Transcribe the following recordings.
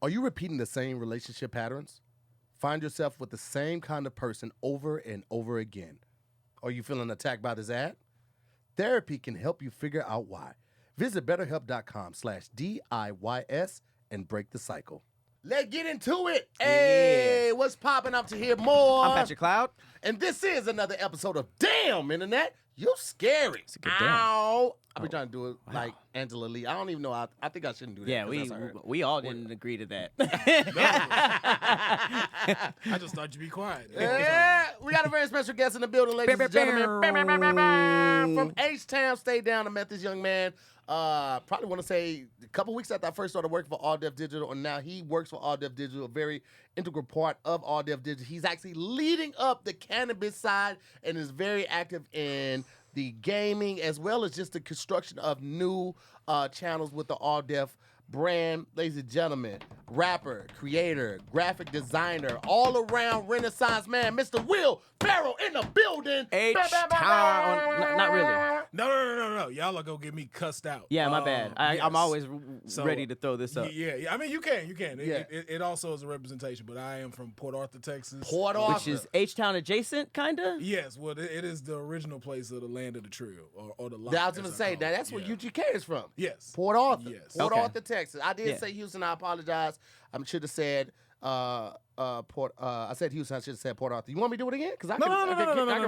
Are you repeating the same relationship patterns? Find yourself with the same kind of person over and over again? Are you feeling attacked by this ad? Therapy can help you figure out why. Visit betterhelp.com/DIYS and break the cycle. Let's get into it. Hey, what's popping up to hear more? I'm Patrick Cloud. And this is another episode of Damn Internet, You Scary. It's a good damn. Ow. I've been trying to do it like Angela Lee. I don't even know. I think I shouldn't do that. Yeah, we all didn't agree to that. I just thought you'd be quiet. Yeah, we got a very special guest in the building, ladies and gentlemen. From H-Town, stay down. I met this young man. Probably want to say a couple weeks after I first started working for All Def Digital, and now he works for All Def Digital, a very integral part of All Def Digital. He's actually leading up the cannabis side and is very active in the gaming as well as just the construction of new channels with the All Def brand. Ladies and gentlemen, rapper, creator, graphic designer, all around Renaissance man, Mr. Will Pharaoh in the building. H-Town. Not really. No. Y'all are going to get me cussed out. Yeah, my bad. I'm yes. always ready to throw this up. Yeah. I mean, you can. Yeah. It also is a representation, but I am from Port Arthur, Texas. Port Arthur. Which is H-Town adjacent, kind of? Yes, well, it is the original place of the land of the trio, or the lot. I was going to say, that's where UGK is from. Yes. Port Arthur. Yes. Port Okay. Arthur, Texas. I did say Houston. I apologize. I should have said I said Houston. I should have said Port Arthur. You want me to do it again? Because I can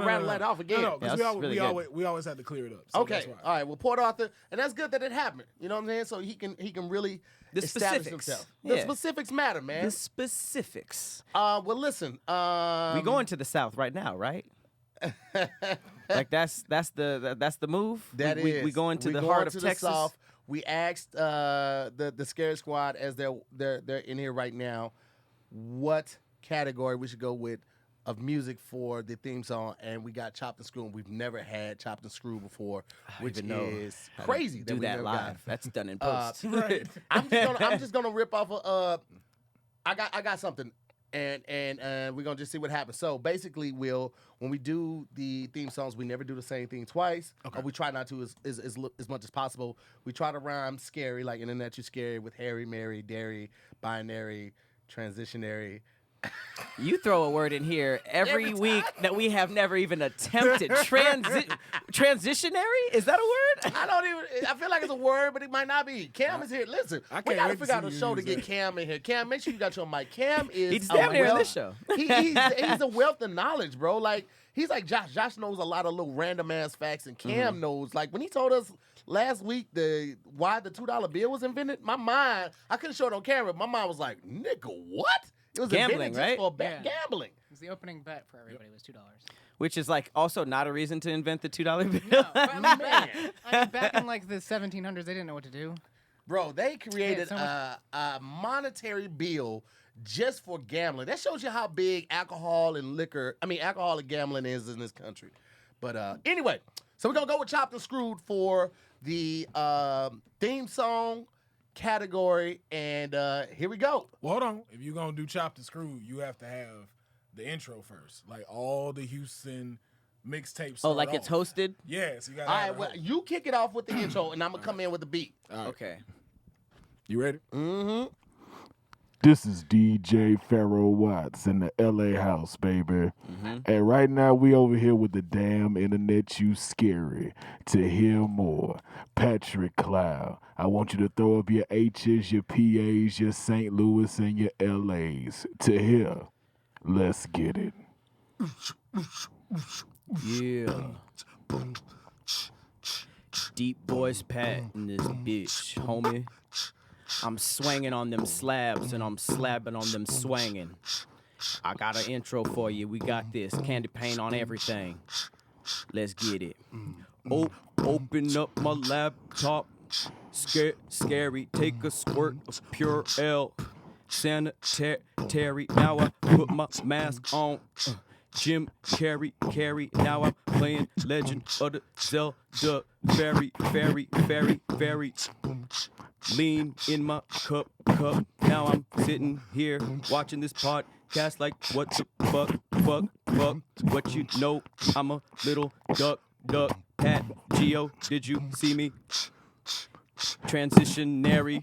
rattle that off again. No, because Yeah, that's really good. we always have to clear it up. So Okay. that's why. All right. Well, Port Arthur, and that's good that it happened. You know what I'm saying? So he can really The establish specifics. himself. Yeah. The specifics matter, man. The specifics. Well, listen. We going to the South right now, right? Like that's the move. We going to the heart of Texas. The South. We asked the Scary Squad as they're in here right now, what category we should go with of music for the theme song, and we got Chopped and Screw. And we've never had Chopped and Screw before, which is crazy. Do that live. That's done in post. Right. I'm just gonna rip off of I got something. And we're gonna just see what happens. So basically, when we do the theme songs, we never do the same thing twice. Okay. Or we try not to as much as possible. We try to rhyme scary, like Internet You Scary, with Harry, Mary, Dairy, Binary, Transitionary. You throw a word in here every week that we have never even attempted. Transitionary? Is that a word? I feel like it's a word, but it might not be. Cam is here. Listen, I we can't gotta wait to figure out see a you show to use get it. Cam in here. Cam, make sure you got your mic. Cam is He's damn near in this show. He's a wealth of knowledge, bro. Like, he's like Josh. Josh knows a lot of little random ass facts, and Cam knows. Like, when he told us last week why the $2 bill was invented, my mind, I couldn't show it on camera. My mind was like, nigga, what? It was Gambling, invented just right? for gambling. It was the opening bet for everybody was $2. Which is like also not a reason to invent the $2 bill. No, but I mean, Man. back in like the 1700s, they didn't know what to do. Bro, they created Yeah, a monetary bill just for gambling. That shows you how big alcohol and gambling is in this country. But anyway, so we're going to go with Chopped and Screwed for the theme song category, and here we go. Well, hold on. If you're going to do Chopped and Screwed, you have to have the intro first. Like all the Houston mixtapes. Oh, like it's hosted? Yes. You got to All have right, a well, host. you kick it off with the intro, and I'm going to come in with the beat. All right. Okay. You ready? Mm-hmm. This is DJ Pharaoh Watts in the LA house, baby. And right now we over here with the Damn Internet You Scary. To hear more, Patrick Cloud. I want you to throw up your H's, your PA's, your St. Louis, and your LA's. To hear, let's get it. Yeah. Deep voice Pat in this bitch, homie. I'm swinging on them slabs and I'm slabbing on them swanging. I got an intro for you. We got this. Candy paint on everything. Let's get it. Open up my laptop. Scary. Take a squirt of pure L. Sanitary. Now I put my mask on. Jim Carrey. Now I'm playing Legend of the Zelda. Very. Lean in my cup. Now I'm sitting here watching this podcast like what the fuck. What you know? I'm a little duck. Pat Geo, did you see me? Transitionary.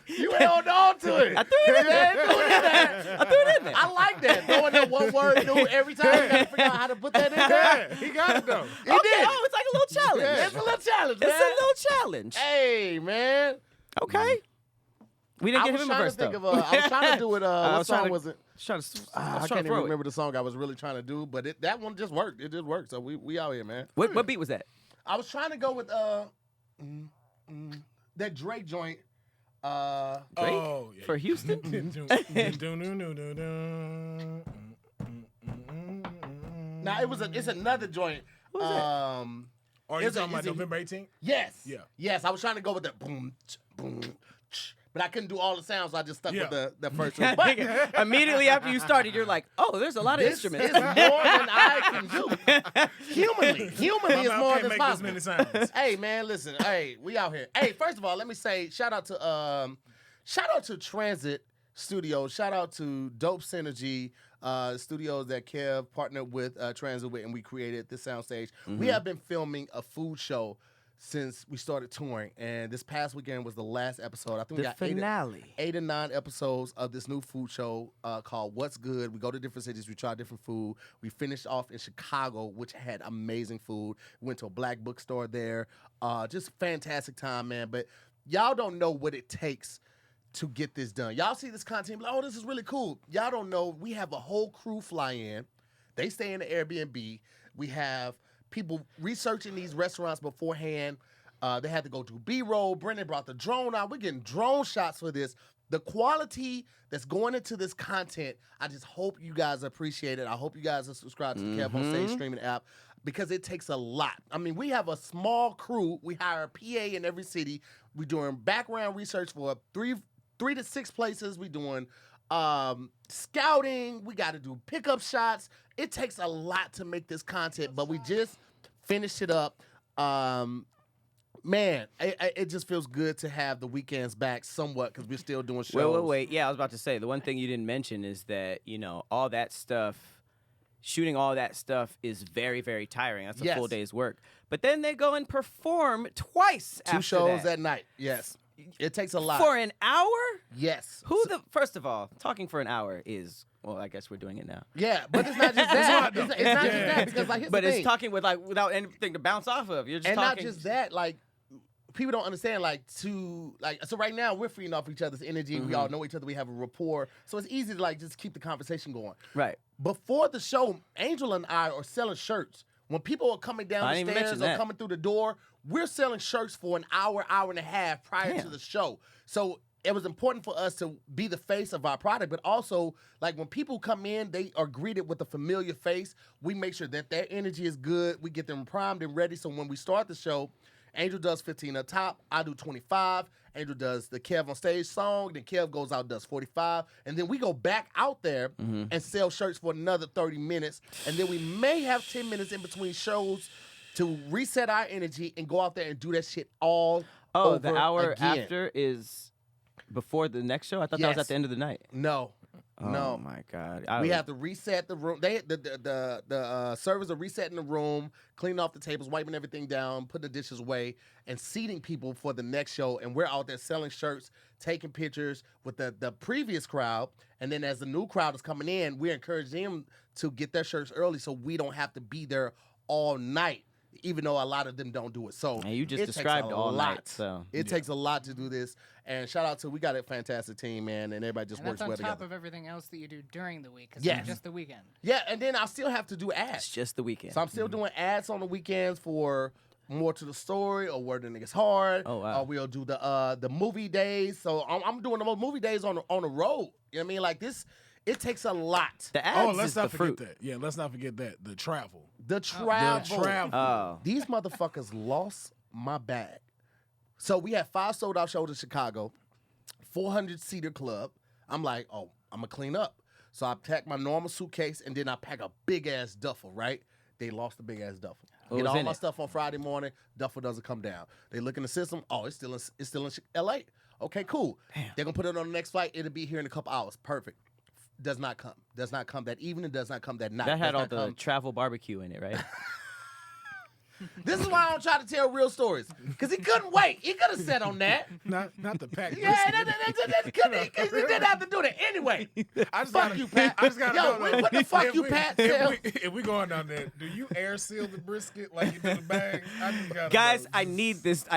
You held on to it. I threw it in there. Yeah, threw it in there. I threw it in there. I like that. Throwing that one word new every time. You gotta figure out how to put that in there. Yeah, he got it though. He Okay, did. oh, it's like a little challenge. Yeah. It's a little challenge, man. It's a little challenge. Hey, man. Okay. We didn't I get was him a trying to verse, think though. of. I was trying to do it. I What was trying song to- was it? I was I trying can't to even remember the song I was really trying to do, but that one just worked. It just worked. So we out here, man. What beat was that? I was trying to go with that Drake joint. Drake? Oh, yeah. For Houston? Now it's another joint. What was that? Are you Is it- talking about is it- November 18th? Yes. Yeah. Yes, I was trying to go with the boom, boom, but I couldn't do all the sounds. So I just stuck Yeah. with the first one. But Immediately after you started, you're like, oh, there's a lot of this is more instruments. than I can do. Humanly My is mouth more can't than make possible. this many sounds. Hey man, listen. Hey, we out here. Hey, first of all, let me say shout out to Transit Studios. Shout out to Dope Synergy Studios that Kev partnered with Transit with, and we created this soundstage. We have been filming a food show since we started touring, and this past weekend was the last episode. I think we The got finale. 8 or 9 episodes of this new food show called What's Good. We go to different cities, we try different food. We finished off in Chicago, which had amazing food. We went to a black bookstore there. Just fantastic time, man. But y'all don't know what it takes to get this done. Y'all see this content, like, oh, this is really cool. Y'all don't know, we have a whole crew fly in. They stay in the Airbnb. We have people researching these restaurants beforehand. They had to go do B-roll. Brendan brought the drone out. We're getting drone shots for this. The quality that's going into this content, I just hope you guys appreciate it. I hope you guys are subscribed to the Kev on Stage streaming app because it takes a lot. I mean, we have a small crew. We hire a PA in every city. We're doing background research for three to 6 places. We're doing scouting. We got to do pickup shots. It takes a lot to make this content, but we just finished it up. Man, it just feels good to have the weekends back somewhat because we're still doing shows. Wait. Yeah, I was about to say, the one thing you didn't mention is that, all that stuff, shooting all that stuff is very, very tiring. That's a Yes. full day's work. But then they go and perform twice 2 after shows that. at night. Yes. It takes a lot. For an hour? Yes. First of all, talking for an hour is, well, I guess we're doing it now. Yeah, but it's not just that. It's not just that because like here's But the it's thing. talking without anything to bounce off of. You're just And talking. not just that, like people don't understand, so right now we're feeding off each other's energy. We all know each other. We have a rapport, so it's easy to just keep the conversation going. Right. Before the show, Angel and I are selling shirts. When people are coming down I the didn't even stairs mention or that. coming through the door, we're selling shirts for an hour and a half prior to Damn. the show. So it was important for us to be the face of our product, but also like when people come in, they are greeted with a familiar face. We make sure that their energy is good. We get them primed and ready. So when we start the show, Angel does 15 up top. I do 25. Angel does the Kev on Stage song. Then Kev goes out, does 45. And then we go back out there and sell shirts for another 30 minutes. And then we may have 10 minutes in between shows to reset our energy and go out there and do that shit all over the hour again. after is before the next show? I thought that was Yes. at the end of the night. No. Oh, No. my God. We have to reset the room. The servers are resetting the room, cleaning off the tables, wiping everything down, putting the dishes away, and seating people for the next show. And we're out there selling shirts, taking pictures with the previous crowd. And then as the new crowd is coming in, we encourage them to get their shirts early so we don't have to be there all night, even though a lot of them don't do it. So And you just it takes described a all lot. night, so. It takes a lot to do this. And shout out to, we got a fantastic team, man, and everybody just And works that's on well top together. of everything else that you do during the week. 'Cause Yes. it's just the weekend. Yeah, and then I still have to do ads. It's just the weekend. So I'm still doing ads on the weekends for More to the Story or Word the Niggas Hard. Oh, wow. Or we'll do the movie days. So I'm doing the movie days on the road. You know what I mean? Like this, it takes a lot. The ads Oh, is let's the not fruit. forget that. Yeah, let's not forget that. The travel. The travel. The travel. Oh. These motherfuckers lost my bag. So we had 5 sold out shows in Chicago, 400-seater club. I'm like, oh, I'm going to clean up. So I pack my normal suitcase, and then I pack a big-ass duffel, right? They lost the big-ass duffel. What Get was all in my it? stuff on Friday morning, duffel doesn't come down. They look in the system, oh, it's still in L.A. Okay, cool. Damn. They're going to put it on the next flight. It'll be here in a couple hours. Perfect. Does not come. Does not come that evening. Does not come that night. That had Does all not the come. travel barbecue in it, right? This is why I don't try to tell real stories. Because he couldn't wait. He could have sat on that. Not the pack. Yeah, he didn't have to do that anyway. Fuck you, Pat. I just gotta Yo, know. what the fuck you, Pat? If we going down there, do you air seal the brisket like you do the bag? I just gotta Guys, know. I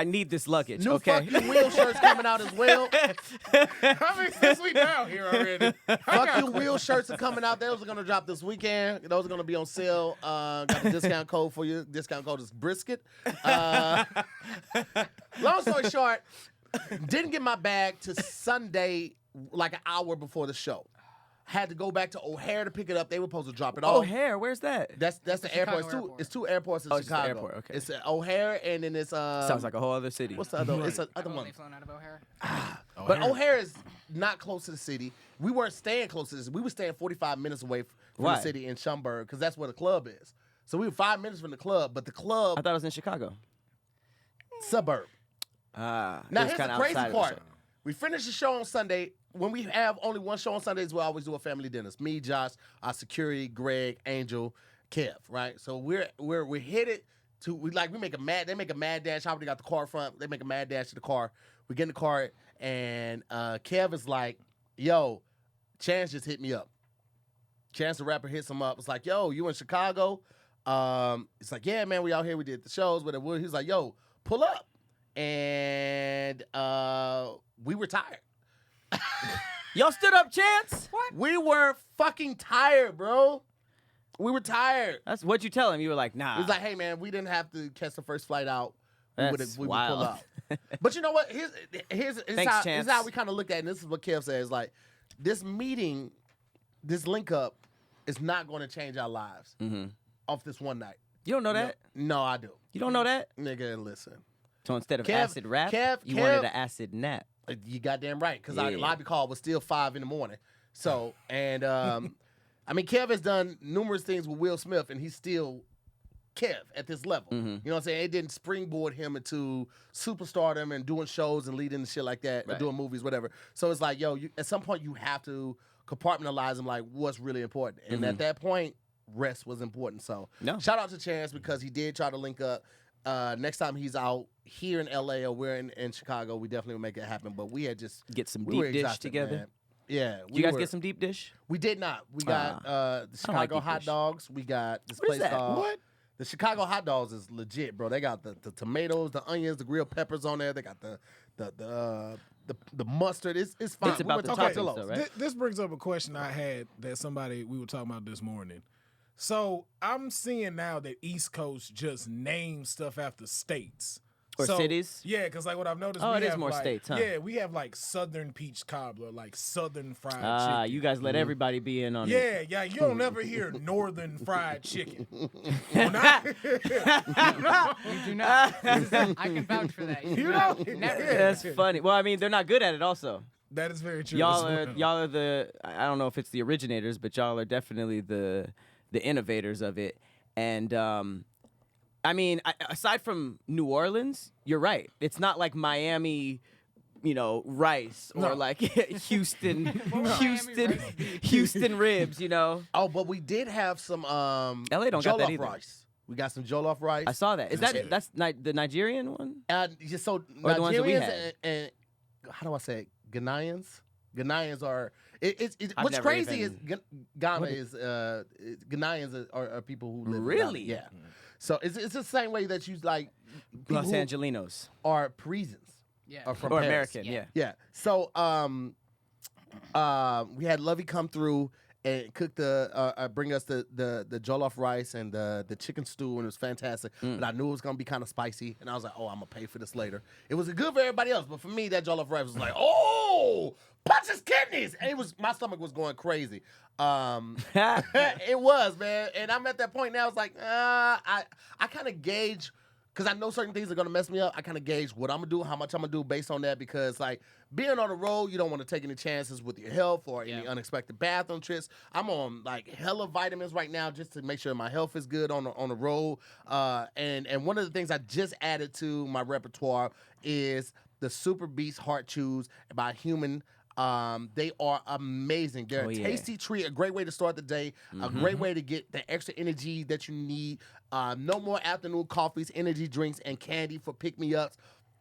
need this luggage. New Okay. Fuck You Wheel shirts coming out as well. I mean, since we down here already. Fuck You Wheel shirts are coming out. Those are going to drop this weekend. Those are going to be on sale. Got the discount code for you. Discount code is brisket. Long story short, didn't get my bag to Sunday, like an hour before the show. Had to go back to O'Hare to pick it up. They were supposed to drop it off. O'Hare, where's that? That's the airport. Chicago It's two airports in Oh, it's just the Chicago. airport, okay. It's O'Hare and then it's Sounds like a whole other city. what's the other? It's the I've other one. only flown out of O'Hare. But O'Hare is not close to the city. We weren't staying close to this. We were staying 45 minutes away from Why? the city in Schaumburg because that's where the club is. So we were 5 minutes from the club, but the club I thought it was in Chicago. suburb. Ah, Now it was here's the kinda crazy outside of the part. show. We finished the show on Sunday. When we have only one show on Sundays, we always do a family dinners. Me, Josh, our security, Greg, Angel, Kev. Right. So we're headed to we make a mad. They make a mad dash. I already got the car front. They make a mad dash to the car. We get in the car and Kev is like, "Yo, Chance just hit me up." Chance the rapper hits him up. It's like, "Yo, you in Chicago?" It's like, "Yeah, man, we out here. We did the shows." But he's like, "Yo, pull up," and we were tired. Y'all stood up, Chance? What? We were fucking tired, bro. We were tired. That's what you tell him. You were like, nah. It was like, hey, man, we didn't have to catch the first flight out. We would That's pull wild. out. But you know what? Here's Thanks, Chance. how we kind of look at it. And this is what Kev says. Like, this meeting, this link up is not going to change our lives off this one night. You don't know that? No, I do. You don't know that? Nigga, listen. So instead of Kev- acid rap, you Kev- wanted an acid nap. You goddamn right, because our Yeah. lobby call was still 5 a.m. So, and I mean, Kev has done numerous things with Will Smith, and he's still Kev at this level. You know what I'm saying? It didn't springboard him into superstardom and doing shows and leading and shit like that, or Right. doing movies, whatever. So it's like, yo, at some point you have to compartmentalize him, like what's really important. And at that point, rest was important. So No. shout out to Chance because he did try to link up. Next time he's out here in LA or we're in Chicago, we definitely will make it happen. But we had just Get some we were deep dish exhausted, together. man. Yeah. Did you guys get some deep dish? We did not. We got the I don't like Chicago deep hot dish. dogs. We got this What is place that? called What? The Chicago hot dogs is legit, bro. They got the tomatoes, the onions, the grilled peppers on there. They got the mustard. It's fine. It's about we the went to toppings, Portillo's. though, right? This brings up a question I had that we were talking about this morning. So I'm seeing now that East Coast just names stuff after states. Or cities? Yeah, because like what I've noticed, Oh, we it is have, more like, states, huh? Yeah, we have like Southern peach cobbler, like Southern fried Ah, chicken. you guys let everybody be in on it. Yeah, you don't ever hear Northern fried chicken. You do not. I can vouch for that. You do not. Never. That's funny. Well, I mean, they're not good at it also. That is very true. Y'all as are well. the I don't know if it's the originators, but y'all are definitely the innovators of it. And I mean, aside from New Orleans, you're right. It's not like Miami, rice or No. like Houston rice. Houston ribs, Oh, but we did have some LA don't got that jollof either. rice. We got some jollof rice. I saw that. Is that's the Nigerian one? Just so Or the ones that we Nigerians had. and how do I say it? Ghanaians. Ghanaians are. I've What's never crazy even- is Ghana is Ghanaians are people who live in Really? Ghana. Yeah. So it's the same way that you like people Los who Angelinos are Parisians Yeah. are from or Paris. American, Yeah. yeah. Yeah. So we had Lovey come through and cook bring us the jollof rice and the chicken stew, and it was fantastic. But I knew it was gonna be kind of spicy, and I was like, oh, I'm gonna pay for this later. It was good for everybody else, but for me, that jollof rice was like, oh, punch his kidneys, and my stomach was going crazy. It was, man, and I'm at that point now. It's like, I kind of gauge. Because I know certain things are going to mess me up. I kind of gauge what I'm going to do, how much I'm going to do based on that. Because, like, being on the road, you don't want to take any chances with your health or any unexpected bathroom trips. I'm on, like, hella vitamins right now just to make sure my health is good on the road. And one of the things I just added to my repertoire is the Super Beast Heart Chews by HumanN. They are amazing. They're a yeah. tasty treat, a great way to start the day, a great way to get the extra energy that you need. No more afternoon coffees, energy drinks, and candy for pick-me-ups.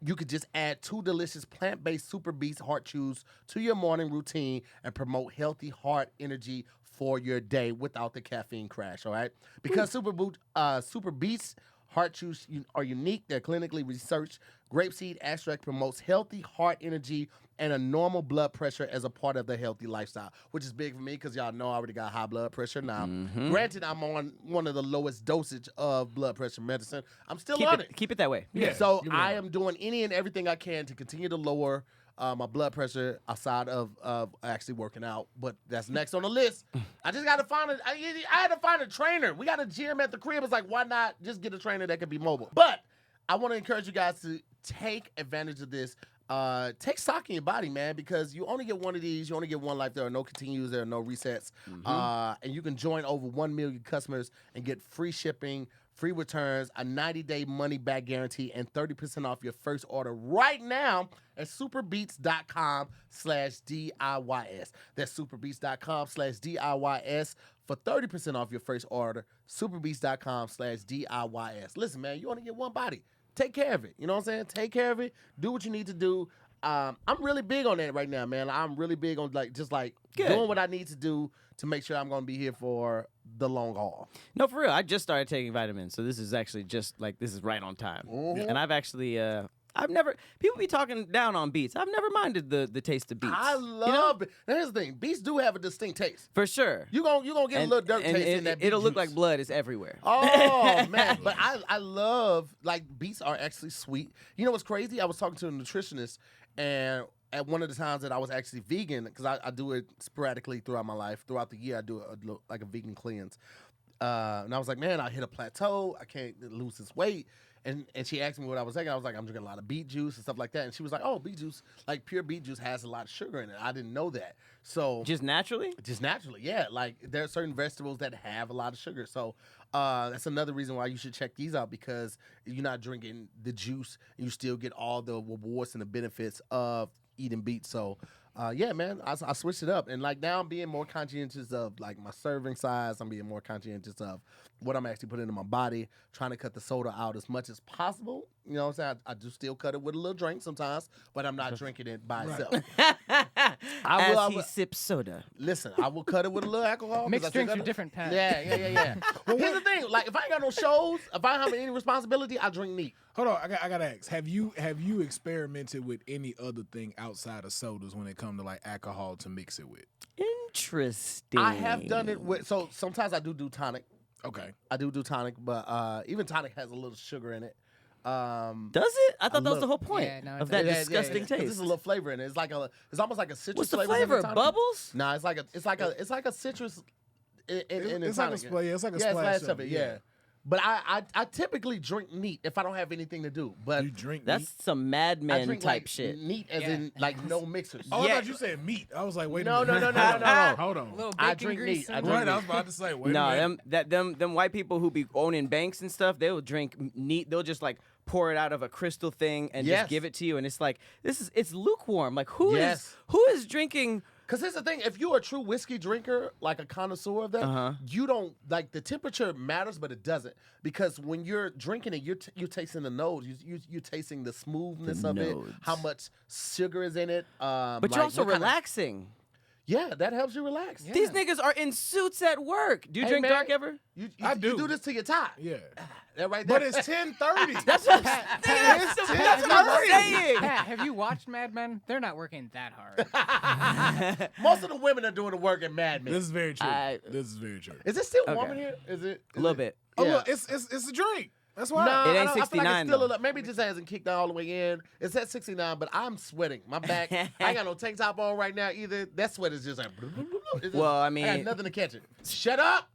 You could just add 2 delicious plant-based Super Beats Heart Chews to your morning routine and promote healthy heart energy for your day without the caffeine crash, all right? Because Super Beats Heart Chews are unique. They're clinically researched. Grapeseed extract promotes healthy heart energy and a normal blood pressure as a part of the healthy lifestyle, which is big for me because y'all know I already got high blood pressure now. Granted, I'm on one of the lowest dosage of blood pressure medicine. I'm still on it. Keep it that way. Yeah. So I am doing any and everything I can to continue to lower my blood pressure outside of actually working out. But that's next on the list. I just got to find I had to find a trainer. We got a gym at the crib. It's like, why not just get a trainer that can be mobile? But I want to encourage you guys to take advantage of this. Take stock in your body, man, because you only get one of these. You only get one life. There are no continues. There are no resets. And you can join over 1 million customers and get free shipping, free returns, a 90-day money-back guarantee, and 30% off your first order right now at superbeats.com/DIYS. That's superbeats.com/DIYS for 30% off your first order. Superbeats.com/DIYS. Listen, man, you only get one body. Take care of it. You know what I'm saying? Take care of it. Do what you need to do. I'm really big on that right now, man. I'm really big on Good. doing what I need to do to make sure I'm going to be here for the long haul. No, for real. I just started taking vitamins, so this is actually this is right on time. And I've actually, people be talking down on beets. I've never minded the taste of beets. I love it. Now, here's the thing. Beets do have a distinct taste. For sure. You gonna get a little dirt taste in that beet It'll look juice. like blood is everywhere. Oh, man. But I love, beets are actually sweet. You know what's crazy? I was talking to a nutritionist, and at one of the times that I was actually vegan, because I do it sporadically throughout my life. Throughout the year, I do a vegan cleanse. And I was like, man, I hit a plateau. I can't lose this weight. And she asked me what I was taking. I was like, I'm drinking a lot of beet juice and stuff like that. And she was like, oh, beet juice, pure beet juice has a lot of sugar in it. I didn't know that. So Just naturally? Just naturally, yeah. There are certain vegetables that have a lot of sugar. So that's another reason why you should check these out, because you're not drinking the juice. You still get all the rewards and the benefits of eating beets. So yeah, man, I switched it up. And now I'm being more conscientious of my serving size. I'm being more conscientious of what I'm actually putting in my body, trying to cut the soda out as much as possible. You know what I'm saying? I do still cut it with a little drink sometimes, but I'm not drinking it by itself. As he sips soda. Listen, I will cut it with a little alcohol. Mixed drinks are different, Pat. Yeah. Well, here's the thing. If I ain't got no shows, if I don't have any responsibility, I drink neat. Hold on, I got to ask. Have you experimented with any other thing outside of sodas when it comes to alcohol to mix it with? Interesting. I have done it with, so sometimes I do tonic. Okay. I do tonic, but even tonic has a little sugar in it. Does it? I thought that was the whole point Yeah, no, of it that does. disgusting 'cause taste. There's a little flavor in it. It's almost like a citrus What's the flavor. flavor? in tonic. Bubbles? Nah, it's like a citrus in It's tonic. it's like a Yeah, splash of it. Yeah. But I typically drink neat if I don't have anything to do. But You drink That's meat? some Mad I Men drink type shit. neat as in no mixers. Oh, I Yeah. thought you said meat. I was like, wait No, a minute. no. Hold on. Little I bacon drink grease. meat. I and- drink Right, I was about to say, wait a minute. No, them white people who be owning banks and stuff, they will drink neat. They'll just pour it out of a crystal thing and Yes. just give it to you, and it's it's lukewarm. Who Yes. is drinking? Because here's the thing: if you're a true whiskey drinker, like a connoisseur of that, you don't the temperature matters, but it doesn't. Because when you're drinking it, you're tasting the nose, you're tasting the smoothness of it, nodes. how much sugar is in it. But you're also relaxing. Yeah, that helps you relax. Yeah. These niggas are in suits at work. Do you Hey, drink man. dark ever? I You do. do this to your tie. Yeah. That right there. But it's 10:30. That's what I'm saying. Pat, have you watched Mad Men? They're not working that hard. Most of the women are doing the work in Mad Men. This is very true. I- This is very true. Is it still Okay. warm in here? Is it? A little bit. Oh, Yeah. look, it's a drink. That's why. Nah, It ain't I feel like 69 it's still though. maybe it just hasn't kicked all the way in. It's at 69, but I'm sweating. My back, I ain't got no tank top on right now either. That sweat is just it's just- Well, I I mean- got nothing to catch it. Shut up.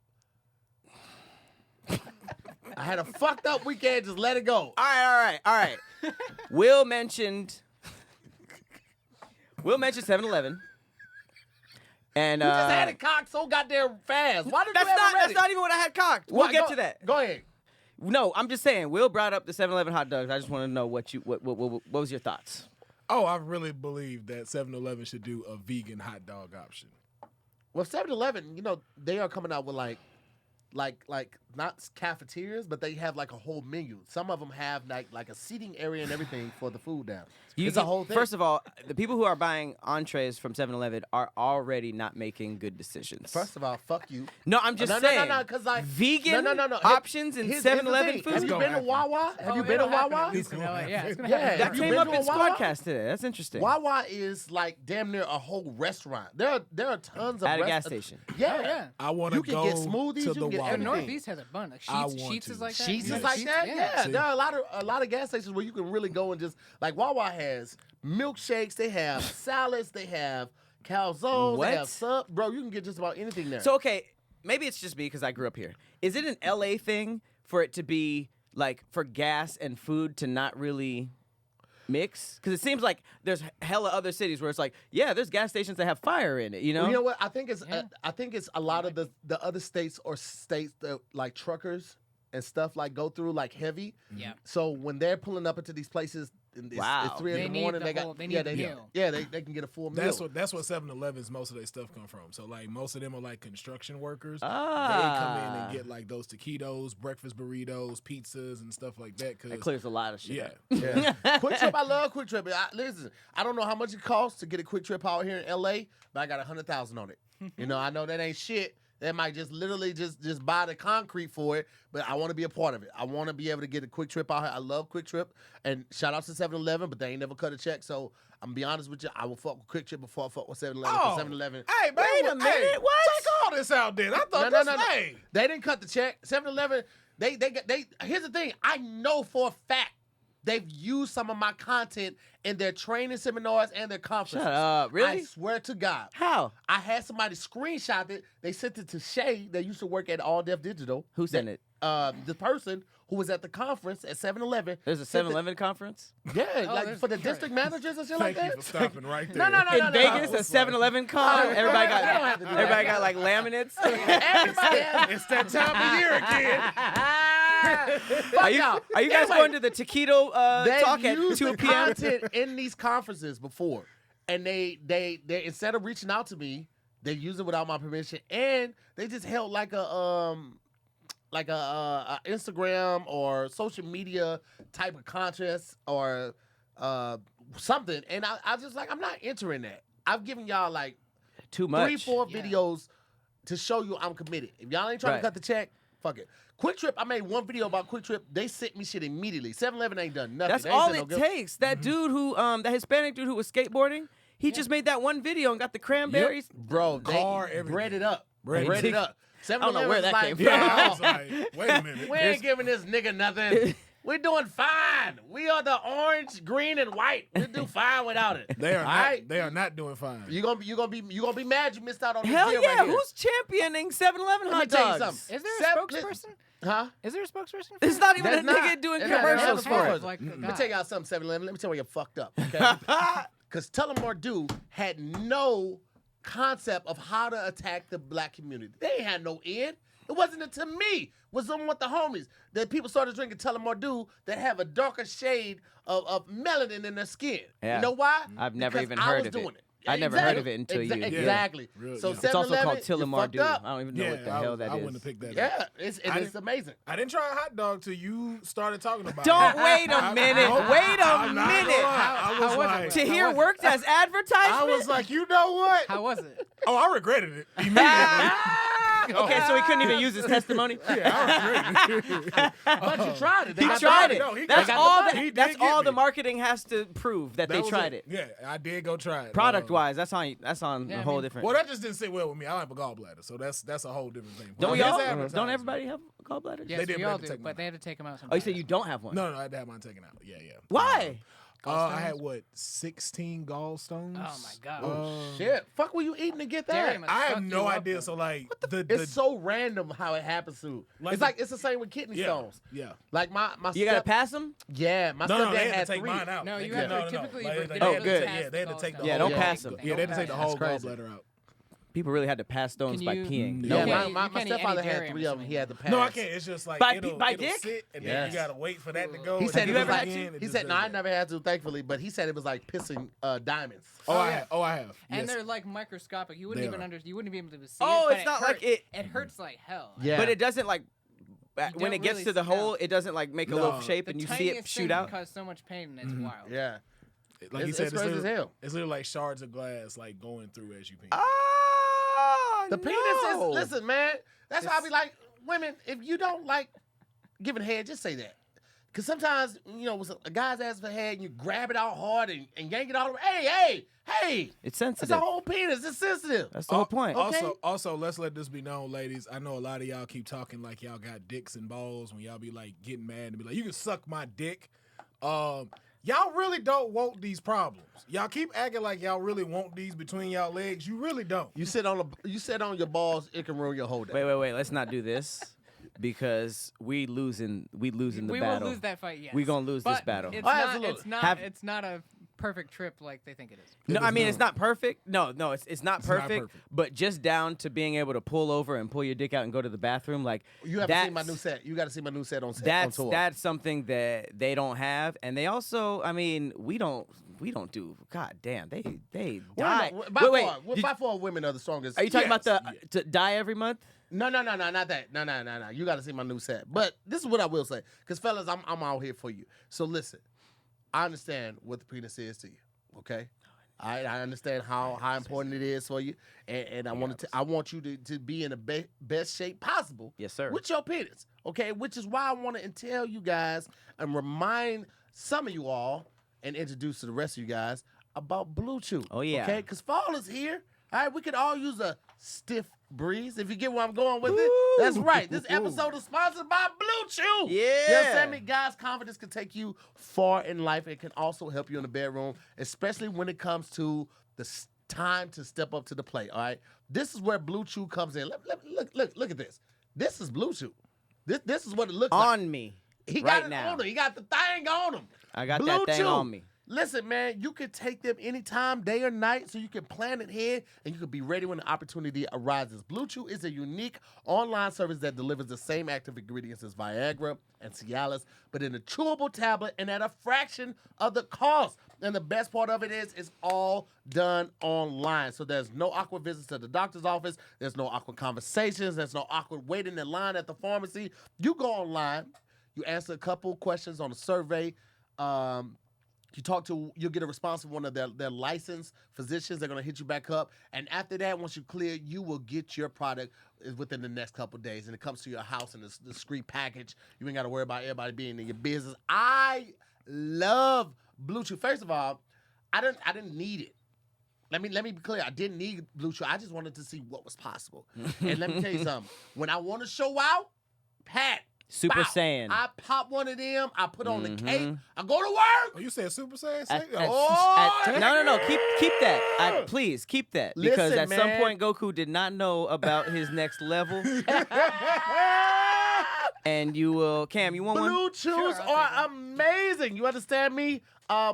I had a fucked up weekend. Just let it go. All right. Will mentioned 7-Eleven. And You just had it cocked so goddamn fast. Why did that's you have it ready? not even what I had cocked. We'll get to that. Go ahead. No, I'm just saying. Will brought up the 7-Eleven hot dogs. I just want to know what was your thoughts? Oh, I really believe that 7-Eleven should do a vegan hot dog option. Well, 7-Eleven, they are coming out with like not cafeterias, but they have like a whole menu. Some of them have like a seating area and everything for the food now. It's a whole thing. First of all, the people who are buying entrees from 7-Eleven are already not making good decisions. First of all, fuck you. No, I'm just saying. No, because like vegan no. options in Here's the 7-Eleven thing. food. Have you been to Wawa? Have you been to Wawa? Yeah, it's gonna Yeah. That Have you came been up to a in Wawa? Squadcast today. That's interesting. Wawa is like damn near a whole restaurant. There are tons of At a gas station. Yeah, Oh, yeah. I want to You can go get smoothies, to you the can get Wawa. The everything. Northeast has a bunch. Like I Sheets, want Sheets to. is like that. Sheets Yeah. is like that. Yeah, See? there are a lot of gas stations where you can really go and just like Wawa has milkshakes, they have salads, they have calzones, What? they have sub. Bro, you can get just about anything there. So, okay, maybe it's just me because I grew up here. Is it an LA thing for it to be like for gas and food to not really mix? Because it seems like there's hella other cities where it's like, yeah, there's gas stations that have fire in it, you know? You know what? I think it's Yeah. a lot of the other states or states that like truckers and stuff like go through like heavy. Yeah. So when they're pulling up into these places, it's, Wow. it's 3 They in the need morning. the They got whole- they need the meal. they can get a full meal. That's what 7-Elevens most of their stuff come from. So like most of them are like construction workers. Ah. They come in and get like those taquitos, breakfast burritos, pizzas, and stuff like that. That clears a lot of shit. Yeah. up. Yeah. Quick Trip, I love Quick Trip. Listen, I don't know how much it costs to get a Quick Trip out here in LA, but I got 100,000 on it. I know that ain't shit. They might just literally just buy the concrete for it, but I want to be a part of it. I want to be able to get a Quick Trip out here. I love Quick Trip, and shout out to 7-Eleven, but they ain't never cut a check. So I'm gonna be honest with you, I will fuck with Quick Trip before I fuck with 7-Eleven. Oh. 7-Eleven. Hey, man, Wait a minute, hey, what? Take all this out then. I thought No. hey. They didn't cut the check. 7-Eleven, they here's the thing. I know for a fact they've used some of my content in their training seminars and their conferences. Shut up. Really? I swear to God. How? I had somebody screenshot it. They sent it to Shay that used to work at All Def Digital. Who sent it? The person who was at the conference at 7-Eleven. There's a 7-Eleven conference? Yeah, Oh, like there's- for the district managers and shit like Thank you that. for stopping right there. No. In Vegas, a 7-Eleven con? Everybody They don't have to do got that. everybody got like laminates. Everybody has. It's that time of year again. Are you guys going to the taquito talk at used 2 the p.m.? content in these conferences before, and they instead of reaching out to me, they use it without my permission, and they just held like a Instagram or social media type of contest or something, and I just like I'm not entering that. I've given y'all like Too much. 3-4 videos to show you I'm committed. If y'all ain't trying Right. to cut the check, fuck it. Quick Trip, I made one video about Quick Trip. They sent me shit immediately. 7-Eleven ain't done nothing. That's They ain't all sent no it good- takes. That dude who, that Hispanic dude who was skateboarding, he just made that one video and got the cranberries. Bro, they Car, everything. bread it up. Bread Bread it it up. I don't know where that came from. Yeah, I was like, wait a minute. We ain't giving this nigga nothing. We're doing fine. We are the orange, green, and white. We do fine without it. They are All not. right? They are not doing fine. You gonna be mad you missed out on this Hell deal yeah, right here. who's championing 7-Eleven Let me hot tell you dogs? something. Is there a Seven- spokesperson? Huh? Is there a spokesperson? for It's it? not even That's a not- nigga doing that's not- commercials that's for not- it. Like, Let me tell y'all something, 7-Eleven. Let me tell you where you're fucked up, okay? Because Telemar had no concept of how to attack the black community. They ain't had no end. It wasn't until me was on with the homies that people started drinking Telemar that have a darker shade of melanin in their skin. Yeah. You know why? I've never Because even I heard was of it. doing it. I never heard of it until you- yeah. Exactly. Really, So yeah. It's also 7-Eleven, called you Tillamar fucked Dew. up. I don't even know what the I, hell that I is. wouldn't have picked that up. Yeah, it's didn't- amazing. I didn't try a hot dog till you started talking about Don't it. wait a minute. Nope. Wait a I'm not gonna minute. lie. I was How was it? like, Tahir worked as advertisement? I was like, you know what? How was it? Oh, I regretted it immediately. Okay, so he couldn't even use his testimony. Yeah, I regretted it. But you tried it. They He got the tried money. it. No, he That's got the all. money. He did That's get all the me. marketing has to prove that That they was tried it. Yeah, I did go try it. Product wise, that's on. That's on Yeah, a I whole mean- different. Well, that just didn't sit well with me. I have a gallbladder, so that's a whole different thing. don't But we it's all? advertising. Don't everybody have gallbladders? Yes, did we have all to do, take mine but they had to take them out Oh, sometimes. you said you don't have one. No, I had to have mine taken out. Yeah. Why? I had what 16 gallstones. Oh my god. Shit. Fuck were you eating to get Dairy that? must I have suck no you up, idea. though. So like It's so random how it happens to. Like It's the same with kidney yeah, stones. yeah. Like my You gotta pass them. Yeah, my No, stepdad they had had to take 3. mine out. No, you They- have to- no, no, no. typically, Like, but they they had don't to take- pass Yeah, they had to take the Yeah, whole don't pass them. Yeah, they had to take the whole That's crazy. gallbladder out. people really had to pass stones Can by you- peeing. Yeah, No. my You can't eat stepfather any had dairy, 3 I'm of them. He had to pass. No, I can't. It's just like By it'll dick? sit, and Yes. then you gotta wait for that to go. He and said then it go was like again, it he just said does no, I that. never had to, thankfully, but he said it was like pissing diamonds. Oh, I have. And Yes. they're like microscopic. You wouldn't They even are. You wouldn't be able to see Oh, it. it's not like it- It hurts like hell. Yeah. But it doesn't like when don't it gets really to the see- hole, no. it doesn't like make a No. little shape The and you see tiniest it thing shoot can out. cause so much pain, and it's wild. Yeah. Like you It's said, crazy as literally, hell. it's literally like shards of glass like going through as you pee. Oh, The penis no. is, listen, man, that's why I be like, women, if you don't like giving head, just say that. Because sometimes, when a guy's asking for head and you grab it out hard and yank it all the way, hey, It's it's sensitive. a whole penis. It's sensitive. That's the whole point. Okay. Also, let's let this be known, ladies. I know a lot of y'all keep talking like y'all got dicks and balls when y'all be like getting mad and be like, you can suck my dick. Y'all really don't want these problems. Y'all keep acting like y'all really want these between y'all legs. You really don't. You sit on your balls, it can ruin your whole day. Wait. Let's not do this because we losing the We battle. will lose that fight. Yes. We gonna lose this But battle. It's Oh, not. absolutely. It's not. Have- It's not a perfect trip like they think it is. No, It I is mean not. it's not perfect. No, it's not It's not perfect. perfect. But just down to being able to pull over and pull your dick out and go to the bathroom, like You haven't seen my new set. You got to see my new set on tour. that's something that they don't have, and they also, I mean, we don't do. God damn, they die. By far, women are the strongest. Are you talking Yes. about to die every month? No, not that. No. You got to see my new set. But this is what I will say, because fellas, I'm out here for you. So listen, I understand what the penis is to you. Okay, I understand how important it is for you, and I want you to be in the best shape possible. Yes, sir. With your penis. Okay, which is why I want to tell you guys and remind some of you all and introduce to the rest of you guys about Blue Chew. Oh, yeah. Okay, because fall is here. All right, we could all use a stiff breeze. If you get where I'm going with it, that's right. This episode is sponsored by Blue Chew. Yeah. You understand me? Guys, confidence can take you far in life. It can also help you in the bedroom, especially when it comes to the time to step up to the plate. All right, this is where Blue Chew comes in. Look at this. This is Blue Chew. This is what it looks like. On me. He right got it now. on him. He got the thing on him. I got Blue that thing Chew. on me. Listen, man, you can take them anytime, day or night, so you can plan ahead and you can be ready when the opportunity arises. Blue Chew is a unique online service that delivers the same active ingredients as Viagra and Cialis, but in a chewable tablet and at a fraction of the cost. And the best part of it is it's all done online. So there's no awkward visits to the doctor's office. There's no awkward conversations. There's no awkward waiting in line at the pharmacy. You go online. You answer a couple questions on a survey. You'll get a response from one of their licensed physicians. They're gonna hit you back up, and after that, once you clear, you will get your product within the next couple of days, and it comes to your house in a discreet package. You ain't gotta worry about everybody being in your business. I love Blue Chew. First of all, I didn't need it. Let me be clear. I didn't need Blue Chew. I just wanted to see what was possible. And let me tell you something. When I want to show out, Pat. Super Bow. Saiyan. I pop one of them. I put on the cape. I go to Oh, work. you said Super Saiyan? No. Keep that. Please keep that because Listen, at some man. point Goku did not know about his next level, and you will. Cam, you want one? Blue Chews Sure, I'll are take amazing. You understand me?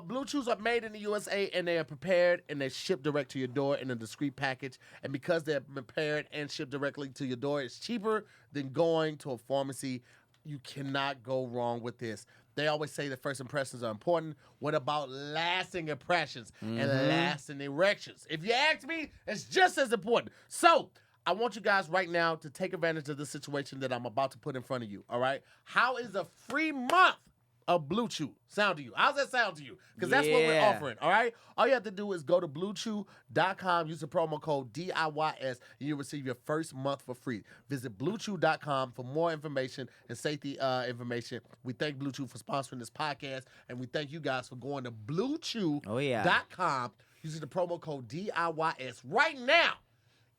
Blue Chews are made in the USA and they are prepared and they're shipped direct to your door in a discreet package. And because they're prepared and shipped directly to your door, it's cheaper than going to a pharmacy. You cannot go wrong with this. They always say that first impressions are important. What about lasting impressions and lasting erections? If you ask me, it's just as important. So I want you guys right now to take advantage of the situation that I'm about to put in front of you, all right? How is a free month of Blue Chew sound to you? How's that sound to you? Because that's what we're Yeah. offering, all right? All you have to do is go to bluechew.com, use the promo code DIYS, and you'll receive your first month for free. Visit bluechew.com for more information and safety information. We thank Blue Chew for sponsoring this podcast, and we thank you guys for going to bluechew.com, Oh, yeah. using the promo code DIYS right now,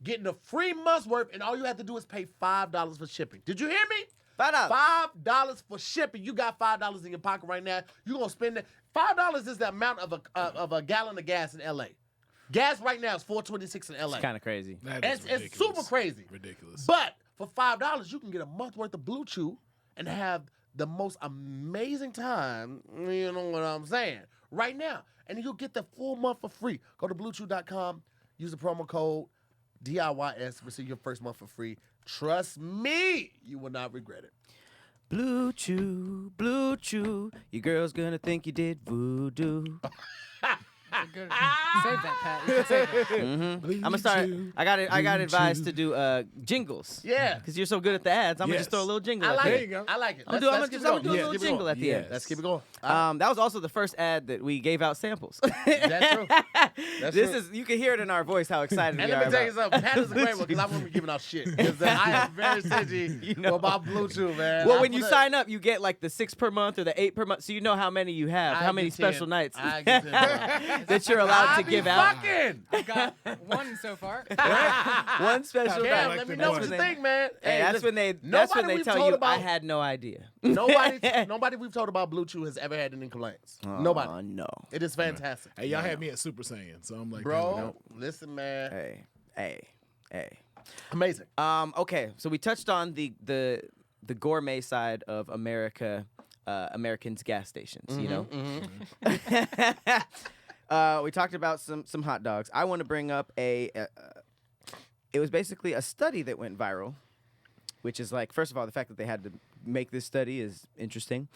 getting a free month's worth, and all you have to do is pay $5 for shipping. Did you hear me? $5 for shipping. You got $5 in your pocket right now. You're going to spend it. $5 is the amount of a gallon of gas in L.A. Gas right now is $4.26 in L.A. It's kind of crazy. It's super crazy. Ridiculous. But for $5, you can get a month worth of Blue Chew and have the most amazing time, you know what I'm saying, right now. And you'll get the full month for free. Go to bluechew.com, use the promo code DIYS. Receive your first month for free. Trust me, you will not regret it. Blue Chew, Blue Chew. Your girl's gonna think you did voodoo. Good. Save that, Pat. You should save that. I'm gonna start. I got advised to do jingles. Yeah. Because you're so good at the ads. I'm gonna just throw a little jingle. I at like the There it. you go. I like it. I'm Let's gonna keep do a it going. little Keep it jingle going. at the end. Let's keep it going. That was also the first ad that we gave out samples. That's true. That's This true. is you can hear it in our voice how excited And we let are. me tell you about- something. Pat is a great one because I won't be giving out shit. Because I am very stingy You know. about Bluetooth, man. Well, I when put you a- sign up, you get like the 6 per month or the 8 per month, so you know how many you have, I how many get 10. special nights I get 10. that you're allowed I to be give out. fucking. I got one so far. One special Cam, night. let me know what you think, man. Hey, that's listen, when they nobody we've tell told you about, I had no idea. nobody we've told about Bluetooth has ever had any complaints. Oh, Nobody. no. It is fantastic. Hey, y'all had me at Super Saiyan, so I'm like, Bro, listen, man. Hey. Amazing. Okay, so we touched on the gourmet side of Americans' gas stations. You know, we talked about some hot dogs. I want to bring up it was basically a study that went viral, which is like, first of all, the fact that they had to make this study is interesting,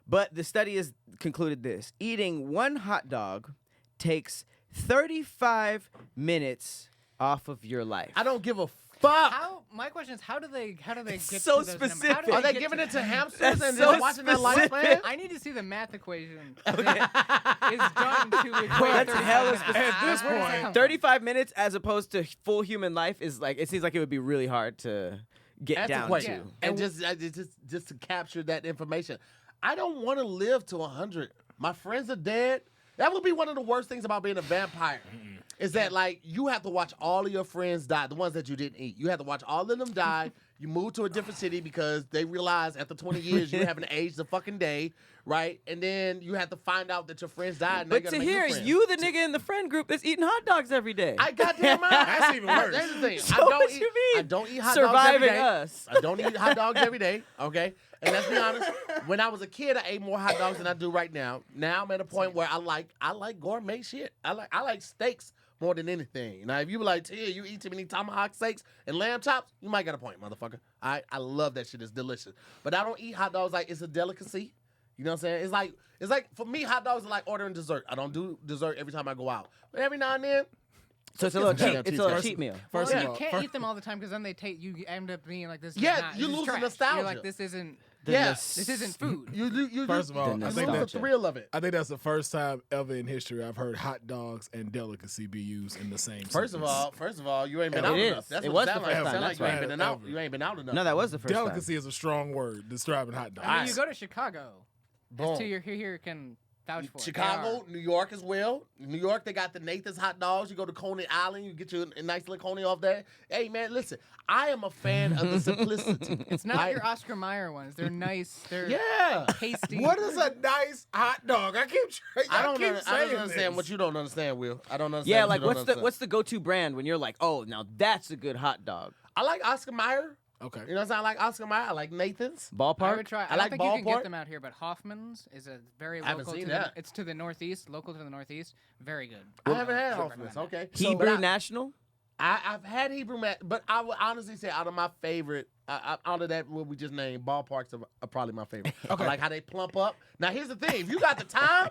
but the study has concluded this: eating one hot dog takes 35 minutes off of your life. I don't give a fuck. My question is, how do they get so to those numbers? How do specific. Are they get giving to it to that? hamsters That's and so just watching their specific. lifespan? I need to see the math equation that is done to equate That's 35 hella minutes. specific. At this Where does that point, come from? 35 minutes as opposed to full human life is like, it seems like it would be really hard to get That's down a question. to. Yeah. And just to capture that information. I don't want to live to 100. My friends are dead. That would be one of the worst things about being a vampire. Is that like you have to watch all of your friends die, the ones that you didn't eat. You have to watch all of them die. You move to a different city because they realize after 20 years you haven't aged a fucking day, right? And then you have to find out that your friends died. And But they're to gonna make hear new is friends. you the nigga in the friend group that's eating hot dogs every day. I goddamn right. That's even worse. That's the thing. So I don't what eat. you mean? I don't eat hot dogs every Surviving day. us. I don't eat hot dogs every day. Okay. And let's be honest. When I was a kid, I ate more hot dogs than I do right now. Now I'm at a point where I like gourmet shit. I like steaks more than anything. Now, if you were like, Tahir, you eat too many tomahawk steaks and lamb chops, you might get a point, motherfucker. I love that shit. It's delicious. But I don't eat hot dogs like it's a delicacy. You know what I'm saying? It's like for me, hot dogs are like ordering dessert. I don't do dessert every time I go out. But every now and then, So it's a little cheat. Yeah, It's a little cheese cheat meal. First Well, of you all, can't eat them all the time because then you end up being like this. Is Yeah, not, you this is lose the trash. nostalgia. You're like this isn't. Yeah. This isn't food. you First of all, The I lose think the that nostalgia. thrill of it. I think that's the first time ever in history I've heard hot dogs and delicacy be used in the same First of all, you ain't been It out is. enough. That's It what was it the sound like. first It time, sound like that's you ain't right. been out. You ain't been out enough. No, that was the first Delicacy is a strong word describing hot dogs. I mean, you go to Chicago. Boom. To your here can vouch for it. They Chicago, are. New York as well. New York, they got the Nathan's hot dogs. You go to Coney Island, you get you a nice little Coney off there. Hey, man, listen, I am a fan of the simplicity. It's not your Oscar Mayer ones. They're nice. They're Yeah. tasty. What is a nice hot dog? I don't understand what you don't understand, Will. I don't understand. Yeah, what like you don't understand. what's the go-to brand when you're like, oh, now that's a good hot dog? I like Oscar Mayer. Okay. You know what I'm saying? I like Oscar Mayer. I like Nathan's. I Ballpark? would try. I I, like don't think you can Ballpark. get them out here, but Hoffman's is a very I haven't local. seen to that. It's to the northeast, local to the northeast. Very good. I haven't had Would Hoffman's. recommend that. Okay. Hebrew But National? I've had Hebrew Mac, but I would honestly say out of my favorite, out of that what we just named, ballparks are probably my favorite. Okay. I like how they plump up. Now here's the thing: if you got the time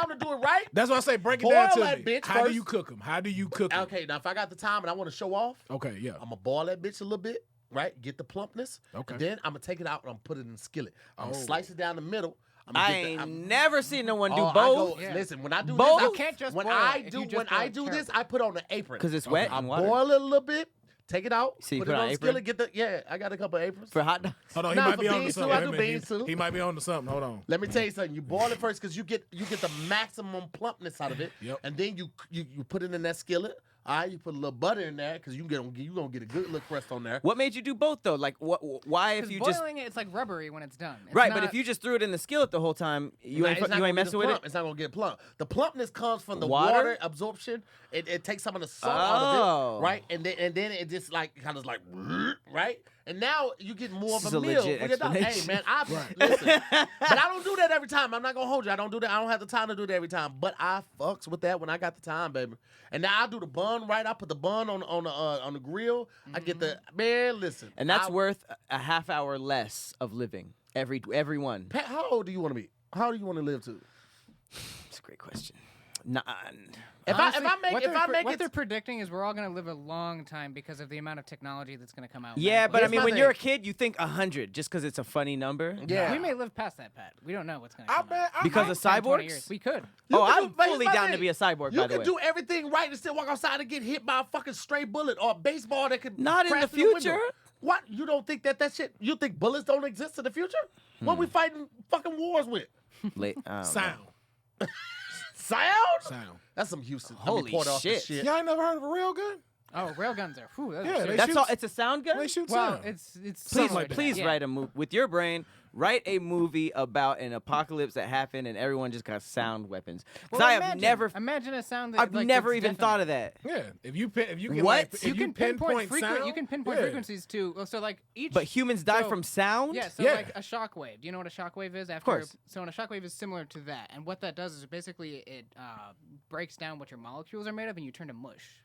to do it right, That's why I say break it Boil down to that me. bitch How do first. you cook them? How do you cook them? okay. Now if I got the time and I want to show off, Okay, yeah. I'm gonna boil that bitch a little bit, right? Get the plumpness. Okay. Then I'm gonna take it out and I'm put it in the skillet. I'm gonna Oh. slice it down the middle. I'm I gonna get ain't the, I'm- never seen no one do Oh, I both. go- Yeah. Listen, when I do Both? this, You can't just when boil I it. If do you just when boil I it, do this, terrible. I put on an apron. Because it's wet I and water. boil it a little bit, take it out, So you put put it on on the apron? skillet, I got a couple aprons. For hot dogs? Hold on, he Nah, might for be on to beans too, something. I do Wait a minute, beans too. He might be on to something. Hold on. Let me tell you something. You boil it first because you get the maximum plumpness out of it. Yep. And then you put it in that skillet. All right, you put a little butter in there because you're gonna get a good little crust on there. What made you do both, though? Like, why if Because you boiling just... it, it's like rubbery when it's done. It's Right, but not- if you just threw it in the skillet the whole time, you Nah, ain't it's not you gonna ain't get messing as with plump. it? It's not gonna get plump. The plumpness comes from the Water? water absorption. It takes some of the salt out of Oh. it, right? And then it just like kind of like right? And now you get more This of is a a meal. legit for your dollar. Hey, explanation. man, listen, but I don't do that every time. I'm not gonna hold you. I don't do that. I don't have the time to do that every time. But I fucks with that when I got the time, baby. And now I do the bun right. I put the bun on the grill. I get the man. Listen, And that's worth a half hour less of living. Everyone. Pat, how old do you want to be? How do you want to live to? It's a great question. None. Honestly, If what they're predicting is we're all gonna live a long time because of the amount of technology that's gonna come out. Yeah, but I Here's mean, my when you're a thing. kid, you think 100 just because it's a funny number. Yeah. we may live past that, Pat. We don't know what's gonna I come out. bet. Because of 10, 20 cyborgs? years. We could. You Oh, can I'm do- but here's fully my down to thing. be a cyborg, You by the can way. do everything right and still walk outside and get hit by a fucking stray bullet or a baseball that could Not in crash the through window. future. What? You don't think that shit? You think bullets don't exist in the future? What we fighting fucking wars with? Late, I don't know. Sound. Sound? That's some Houston. I mean, Holy Port Arthur shit. Y'all ain't never heard of a rail gun? Oh, railguns are. Whew, those Yeah, are they serious. That's shoot- all. It's a sound gun. They shoot Well, sound. it's Please, similar to that, please yeah. write a movie with your brain. Write a movie about an apocalypse that happened and everyone just got sound weapons. Because Well, I have imagine- never, imagine a sound that I've like, never that's even deafening. thought of that. Yeah, if you can What? like, if You can pinpoint sound, You can pinpoint yeah. frequencies too. So like each. But humans die so- from sound. Yeah, so Yeah. like a shockwave. Do you know what a shockwave is? After, course. So a shockwave is similar to that, and what that does is basically it breaks down what your molecules are made of, and you turn to mush.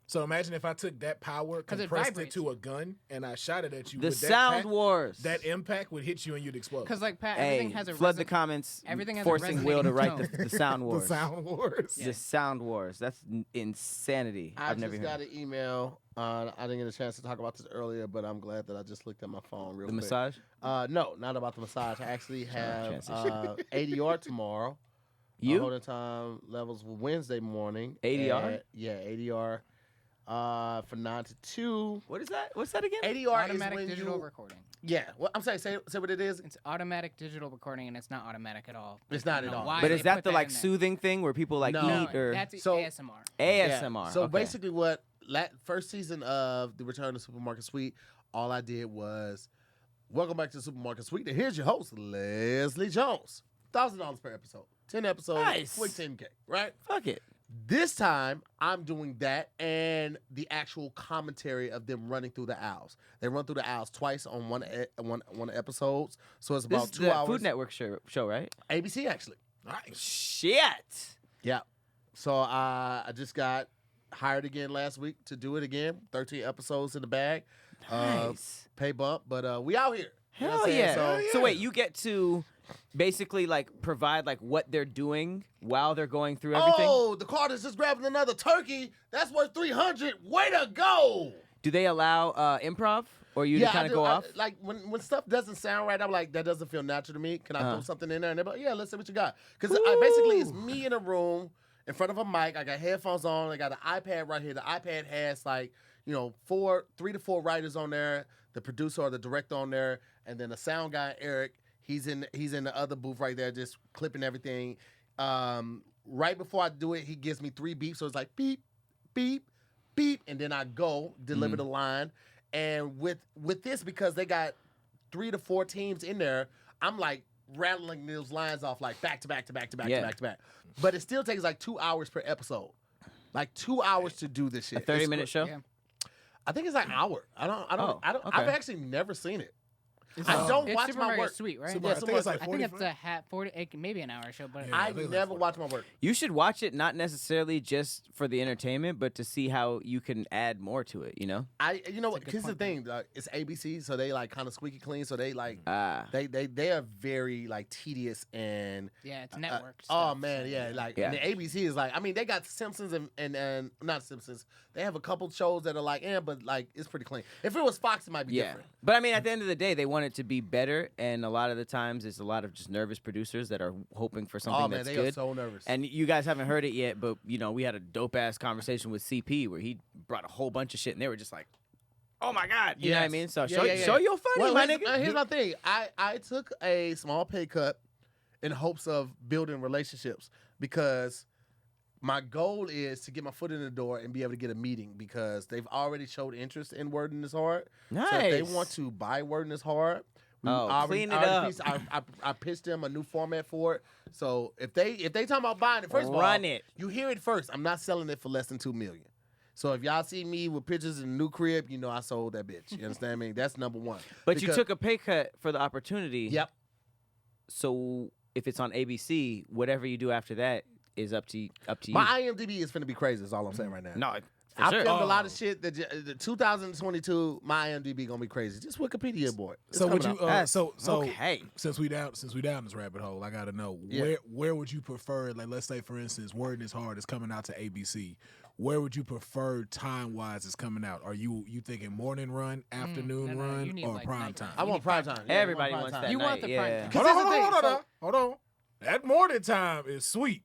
So imagine if I took that power, 'Cause it compressed it vibrates. to a gun, and I shot it at you. The with that sound pack, wars. That impact would hit you and you'd explode. Because like Pat, Hey, everything has a flood the comments. everything has a forcing Will to resonating write tone. the sound the wars. sound wars. The sound wars. That's insanity. I I've never just heard. got an email. I didn't get a chance to talk about this earlier, but I'm glad that I just looked at my phone real The quick. massage. No, not about the massage. I actually have transition. ADR tomorrow. You? Holding time levels for Wednesday morning. ADR? Yeah, ADR. For 9 to 2. What is that? What's that again? ADR is automatic when digital you. recording. Yeah. Well, I'm sorry. Say what it is. It's automatic digital recording, and it's not automatic at all. It's not I don't at know all. why But they is that put the like in there. soothing thing where people like No. eat or That's So- ASMR. ASMR? Yeah. So okay. basically, what first season of the Return to Supermarket Suite, all I did was welcome back to the Supermarket Suite. And here's your host, Leslie Jones. $1,000 per episode. 10 episodes. Nice. Quick 10K. Right. Fuck it. This time, I'm doing that and the actual commentary of them running through the aisles. They run through the aisles twice on one episodes, so it's This about is 2 the hours. Food Network show, right? ABC actually. Nice. Shit. Yeah. So I just got hired again last week to do it again. 13 episodes in the bag. Nice. Pay bump, but we out here. You know what Hell I'm saying? yeah. So, So wait, you get to basically like provide like what they're doing while they're going through everything? oh, the Carter's just grabbing another turkey. That's worth 300. Way to go. Do they allow improv or you to I kind of do. go I- off? Like when stuff doesn't sound right, I'm like, that doesn't feel natural to me. Can I throw something in there? And they're like, yeah, let's see what you got. Because basically it's me in a room in front of a mic. I got headphones on. I got an iPad right here. The iPad has like, 3 to 4 writers on there, the producer or the director on there, and then the sound guy, Eric. He's in the other booth right there, just clipping everything. Right before I do it, he gives me 3 beeps. So it's like beep, beep, beep, and then I go deliver the line. And with this, because they got 3 to 4 teams in there, I'm like rattling those lines off like back to back to back to back Yeah. to back to back. But it still takes like 2 hours per episode, like 2 hours to do this shit. A 30-minute It's- show? Yeah. I think it's like an hour. Oh, I've okay. actually never seen it. I don't It's watch Super my Mario work. Suite, right? Super- Yeah, I think it's like I think it's 45. 40, maybe an hour show, but Yeah. I I think it's like never 40. watch my work. You should watch it not necessarily just for the entertainment, but to see how you can add more to it, you know? You know what? good Here's the point, thing. It's ABC, so they like kind of squeaky clean. So they like Ah. they are very like tedious and yeah, it's network. oh stuff, man, so, yeah, like Yeah. and the ABC is like, I mean, they got Simpsons and not Simpsons. They have a couple shows that are like, but like it's pretty clean. If it was Fox, it might be Yeah. different. But I mean, at the end of the day, they want it to be better, and a lot of the times it's a lot of just nervous producers that are hoping for something Oh man, that's they good. are so nervous. And you guys haven't heard it yet, but we had a dope ass conversation with CP where he brought a whole bunch of shit, and they were just like, "Oh my god," you know what I Yes. mean? So Yeah, show your funny, well, my here's, nigga. here's my thing. I took a small pay cut in hopes of building relationships because my goal is to get my foot in the door and be able to get a meeting because they've already showed interest in Wording is Hard. So if they Nice. want to buy Wording is Hard, Clean it up. I pitched them a new format for it. So if they talking about buying it, first of all, Run it. you hear it first. I'm not selling it for less than $2 million. So if y'all see me with pictures in the new crib, you know I sold that bitch. You understand me? That's number one. But you took a pay cut for the opportunity. Yep. So if it's on ABC, whatever you do after that is up to you. My IMDb is finna be crazy. Is all I'm saying right now. No, for I sure. filmed a lot of shit that the 2022 my IMDb gonna be crazy. Just Wikipedia board. It's So would coming you? out. So okay. since we down this rabbit hole, I gotta know Yeah. where would you prefer? Like, let's say for instance, Wording is Hard is coming out to ABC. Where would you prefer time wise is coming out? Are you thinking morning run, afternoon no, run, you need, or like, prime nighttime. time? I want prime time. Yeah, Everybody I want wants prime that time. You night. want the prime yeah. time. Cause here's the thing, Hold on. That morning time is sweet.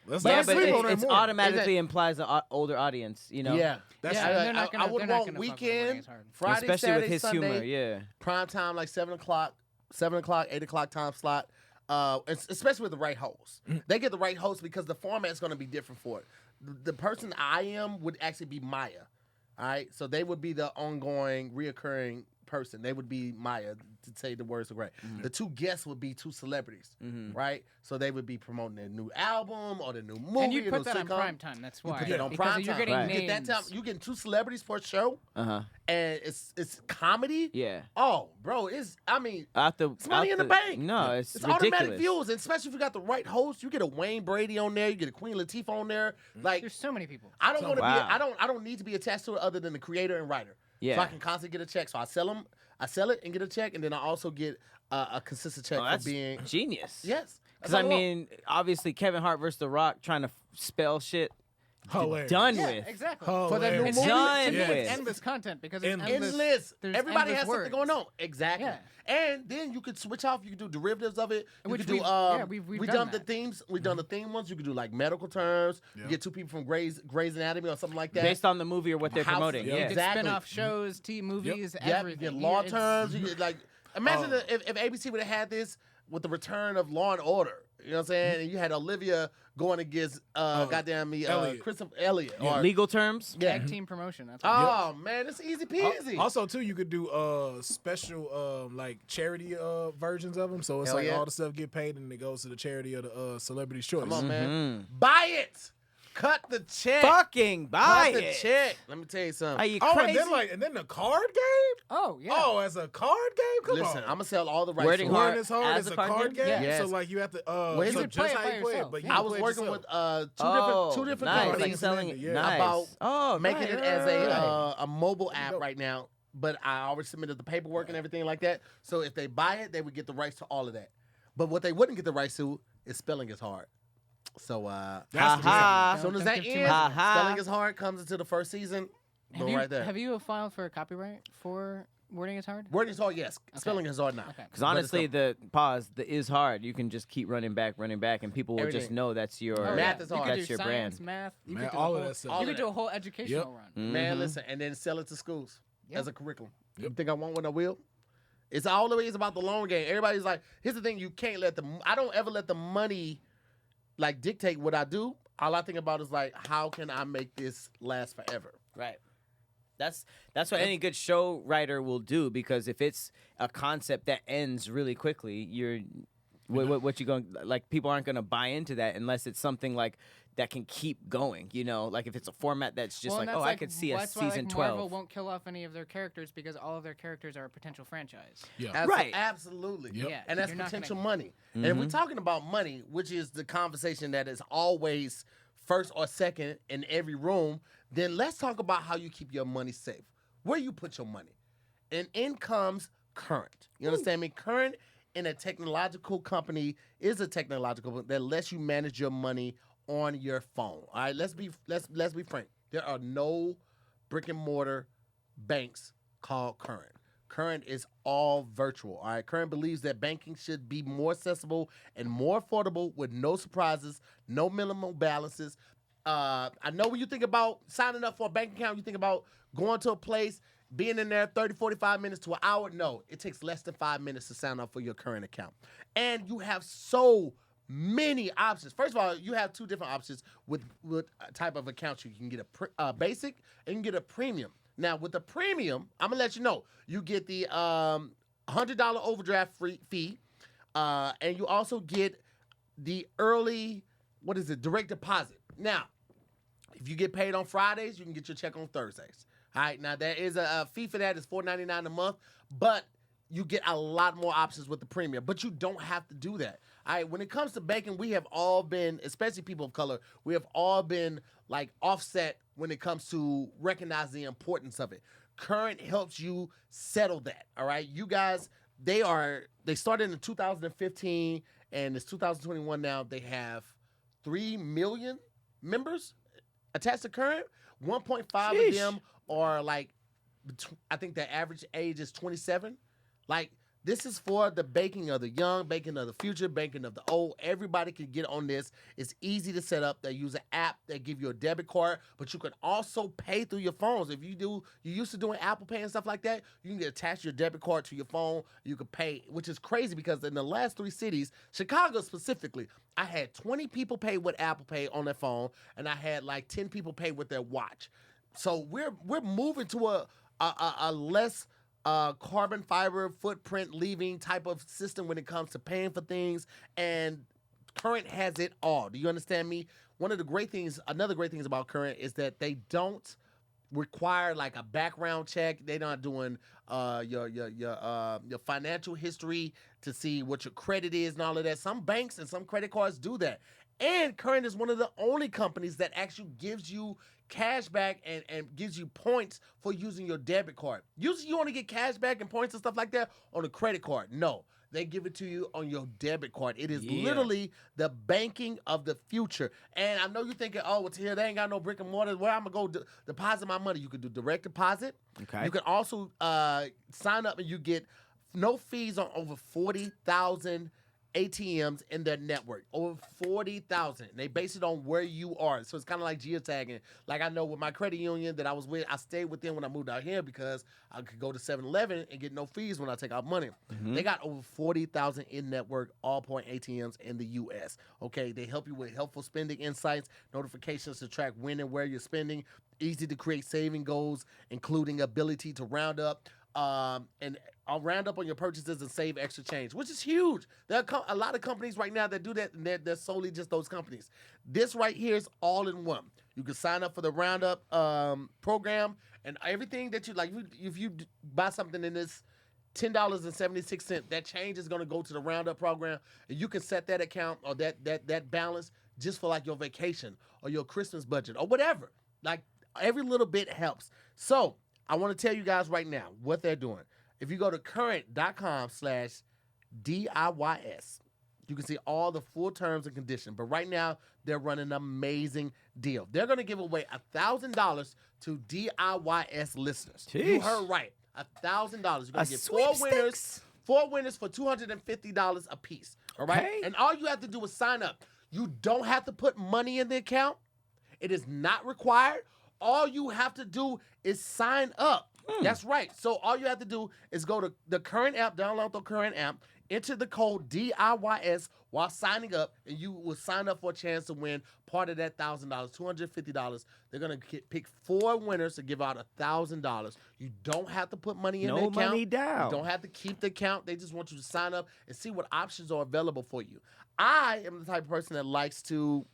Let's Yeah, not but sleep on that it's morning. automatically implies an older audience, you know? Yeah, That's- Yeah, they're not I gonna- would they're not want gonna fuck with weekend, Wording is Hard. Friday, Especially Saturday, with his Sunday, humor, yeah. prime time like 7 o'clock, 8 o'clock time slot. Especially with the right host. They get the right host because the format's going to be different for it. The person I am would actually be Maya. All right, so they would be the ongoing, reoccurring person. They would be Maya, to say the words are right. The two guests would be two celebrities, right? So they would be promoting their new album or their new movie. And you or put their that on sitcom. prime time. That's why. You put that on because prime you're time. getting Right. You get that names. time. You getting two celebrities for a show, Uh-huh. and it's comedy. Yeah. Oh, bro, it's money in the bank. No, it's It's ridiculous. automatic views, and especially if you got the right host. You get a Wayne Brady on there, you get a Queen Latifah on there. Like There's so many people. I don't want to Wow. be. I don't need to be attached to it other than the creator and writer. Yeah. So I can constantly get a check. So I sell it and get a check, and then I also get a consistent check Oh, for that's being. genius. Yes. Because, I mean, obviously, Kevin Hart versus The Rock trying to spell shit Hilarious. done Yeah, with. exactly. for that new It's movie. done to me, with. it's endless content because it's Endless. Endless. There's Everybody endless has words. something going on. Exactly. Yeah. And then you could switch off. You could do derivatives of it. You Which could do. we've- yeah, we've we done done the that. themes. We've done the theme ones. You could do like medical terms. You Yeah. get two people from Grey's Anatomy or something like that. Based on the movie or what they're House- promoting. yeah. Yeah. It's Exactly. spin-off shows, movies, Yep, everything. you get law It's- terms. You get like imagine if ABC would have had this with the return of Law and Order. You know what I'm saying? And you had Olivia going against goddamn me Elliot. Christopher Elliott. Or, Legal terms? yeah. Tag team promotion. That's what Oh man, it's easy peasy. Also, too, you could do special like charity versions of them. So it's Hell like yeah. all the stuff get paid and it goes to the charity of the celebrity choice. Come on, man. Mm-hmm. Buy it. Cut the check. Fucking buy Cut the it. check. Let me tell you something. Are you Oh, crazy? and then the card game. Oh yeah. Oh, as a card game. Come Listen, on. I'm gonna sell all the rights. Wording to it. Hard Wording is Hard as as a a card card game? game. Yes. So like you have to you so could just play it how by you play it, yourself, but yeah. you I can was play it working yourself. with two different nice. companies Like selling, Yeah. nice. about oh, making right, it as right. a mobile app right now. But I already submitted the paperwork and everything like that. So if they buy it, they would get the rights to all of that. But what they wouldn't get the rights to is spelling is hard. So That's the Ha-ha. as soon as Don't that give too ends, much. Ha-ha. spelling is hard comes into the first season. Have Boom, you right there. have you filed for a copyright for Wording is Hard? Wording is hard, yes. Spelling is hard now. Okay. Because honestly, the is hard. You can just keep running back, and people will just Everything. know that's your Oh, Math yeah. is You hard. could That's do your science, brand. math. You Man, could do all a of whole, that stuff. All You of could do that. a whole educational run. Man, Mhm. listen, and then sell it to schools Yeah. as a curriculum. You think I want what I will? It's all the way is about the long game. Everybody's like, here's the thing: you can't let I don't ever let the money like dictate what I do. All I think about is like, how can I make this last forever? Right. That's what any good show writer will do, because if it's a concept that ends really quickly, what you going, like, people aren't going to buy into that unless it's something like that can keep going, you know, like if it's a format that's just and like, that's I could see a that's why, season like, 12. Marvel won't kill off any of their characters because all of their characters are a potential franchise. Yeah. Right. Absolutely. Yep. Yeah, And that's you're not potential gonna- money. And if we're talking about money, which is the conversation that is always first or second in every room, then let's talk about how you keep your money safe. Where you put your money. And in comes Current. You understand me? Current in a technological company is a technological that lets you manage your money on your phone. All right, let's be frank. There are no brick and mortar banks called Current. Current is all virtual. All right, Current believes that banking should be more accessible and more affordable with no surprises, no minimum balances. I know when you think about signing up for a bank account, you think about going to a place, being in there 30, 45 minutes to an hour. No, it takes less than 5 minutes to sign up for your Current account. And you have so many options. First of all, you have two different options with type of accounts. You can get a basic and you can get a premium. Now, with the premium, I'm going to let you know, you get the $100 overdraft fee, and you also get the early, direct deposit. Now, if If you get paid on Fridays, you can get your check on Thursdays. All right, now there is a fee for that. It's $4.99 a month, but you get a lot more options with the premium. But you don't have to do that. All right, when it comes to banking, we have all been, especially people of color, we have all been like offset when it comes to recognizing the importance of it. Current helps you settle that. All right, you guys, they started in 2015 and it's 2021 now. They have 3 million members attached to Current. 1.5 of them are like, I think the average age is 27. Like, this is for the banking of the young, banking of the future, banking of the old. Everybody can get on this. It's easy to set up. They use an app. They give you a debit card, but you can also pay through your phones. If you used to doing Apple Pay and stuff like that, you can attach your debit card to your phone. You can pay, which is crazy because in the last 3 cities, Chicago specifically, I had 20 people pay with Apple Pay on their phone, and I had like 10 people pay with their watch. So we're moving to a less carbon fiber footprint leaving type of system when it comes to paying for things, and Current has it all. Do you understand me? Another great things about Current is that they don't require like a background check. They're not doing your financial history to see what your credit is and all of that. Some banks and some credit cards do that. And Current is one of the only companies that actually gives you cash back and gives you points for using your debit card. Usually you only get cash back and points and stuff like that on a credit card. No, they give it to you on your debit card. It is literally the banking of the future. And I know you're thinking, oh, it's here. They ain't got no brick and mortar. Where I'm going to go deposit my money? You can do direct deposit. Okay. You can also sign up and you get no fees on over 40,000 ATMs in their network. Over 40,000. They base it on where you are. So it's kind of like geotagging. Like I know with my credit union that I was with, I stayed with them when I moved out here because I could go to 7-Eleven and get no fees when I take out money. They got over 40,000 in-network all-point ATMs in the U.S. Okay, they help you with helpful spending insights, notifications to track when and where you're spending, easy to create saving goals, including ability to round up. And I'll round up on your purchases and save extra change, which is huge. There are a lot of companies right now that do that, and they're solely just those companies. This right here is all in one. You can sign up for the Roundup program, and everything that you like. If you buy something in this $10.76, that change is going to go to the Roundup program, and you can set that account or that balance just for like your vacation or your Christmas budget or whatever. Like every little bit helps. So I want to tell you guys right now what they're doing. If you go to current.com/DIYS, you can see all the full terms and conditions. But right now, they're running an amazing deal. They're going to give away $1,000 to DIYS listeners. Jeez. You heard right. $1,000. You're going to get four winners for $250 a piece. All right? Okay. And all you have to do is sign up. You don't have to put money in the account. It is not required. All you have to do is sign up. That's right. So all you have to do is go to the Current app, download the Current app, enter the code DIYS while signing up, and you will sign up for a chance to win part of that $1,000, $250. They're going to pick 4 winners to give out $1,000. You don't have to put money in the account. No money down. You don't have to keep the account. They just want you to sign up and see what options are available for you. I am the type of person that likes to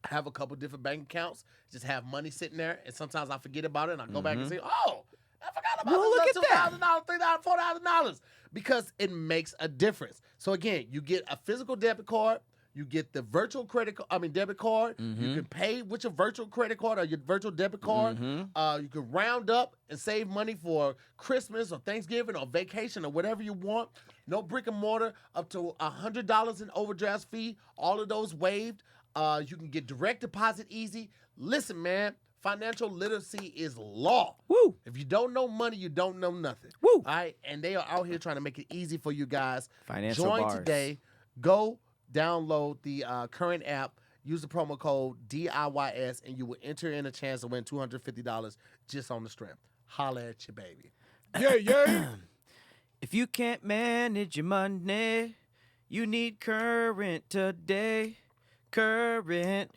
have a couple different bank accounts, just have money sitting there, and sometimes I forget about it, and I go back and say, oh, I forgot about this $2,000, $3,000, $4,000, because it makes a difference. So again, you get a physical debit card, you get the virtual debit card. You can pay with your virtual credit card or your virtual debit card. You can round up and save money for Christmas or Thanksgiving or vacation or whatever you want. No brick and mortar, up to $100 in overdraft fee. All of those waived. You can get direct deposit easy. Listen, man, financial literacy is law. Woo. If you don't know money, you don't know nothing. Woo. All right? And they are out here trying to make it easy for you guys. Financial Join bars. today. Go download the Current app. Use the promo code DIYS, and you will enter in a chance to win $250 just on the strength. Holla at you, baby. Yeah. If you can't manage your money, you need Current today. Current.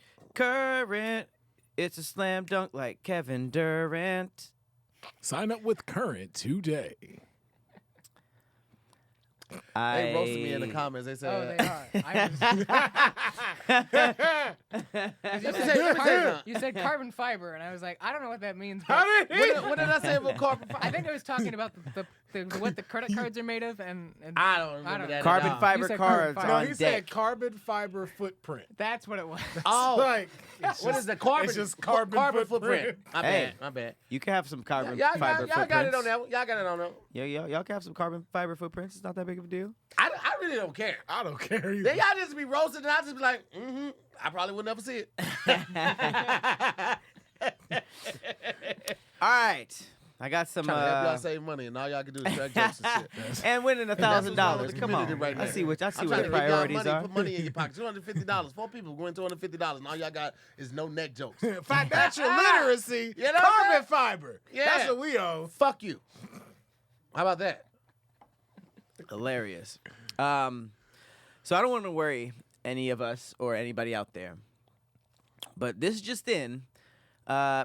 It's a slam dunk like Kevin Durant. Sign up with Current today. They roasted me in the comments. They Oh, said, they are. I was, Let me say you said carbon fiber, and I was like, I don't know what that means. How But did what did I say about carbon fiber? I think I was talking about what the credit cards are made of, and I don't remember don't that. know. Carbon at all. fiber You said carbon cards fiber. No, on he said deck. carbon fiber footprint. that's what it was. Oh, Like, what is the carbon? It's just carbon footprint. My Hey. bad. My bad. You can have some carbon Y'all fiber got footprints. it on that one. Y'all got it on that one. Y'all can have some carbon fiber footprints. It's not that big of a deal. I really don't care. I don't care either. Then y'all just be roasted, and I just be like, I probably would never see it. All right. I got some. Trying to help y'all save money, and all y'all can do is crack jokes and shit. and winning that's what's wrong $1,000. with the Come on. community right I now. see what I'm the trying to give y'all priorities money, are. put money in your pocket. $250. 4 people going $250, and all y'all got is no neck jokes. Financial literacy, You know what I'm carbon saying? fiber. Yeah. That's what we owe. Fuck you. How about that? Hilarious. So I don't want to worry any of us or anybody out there, but this just in: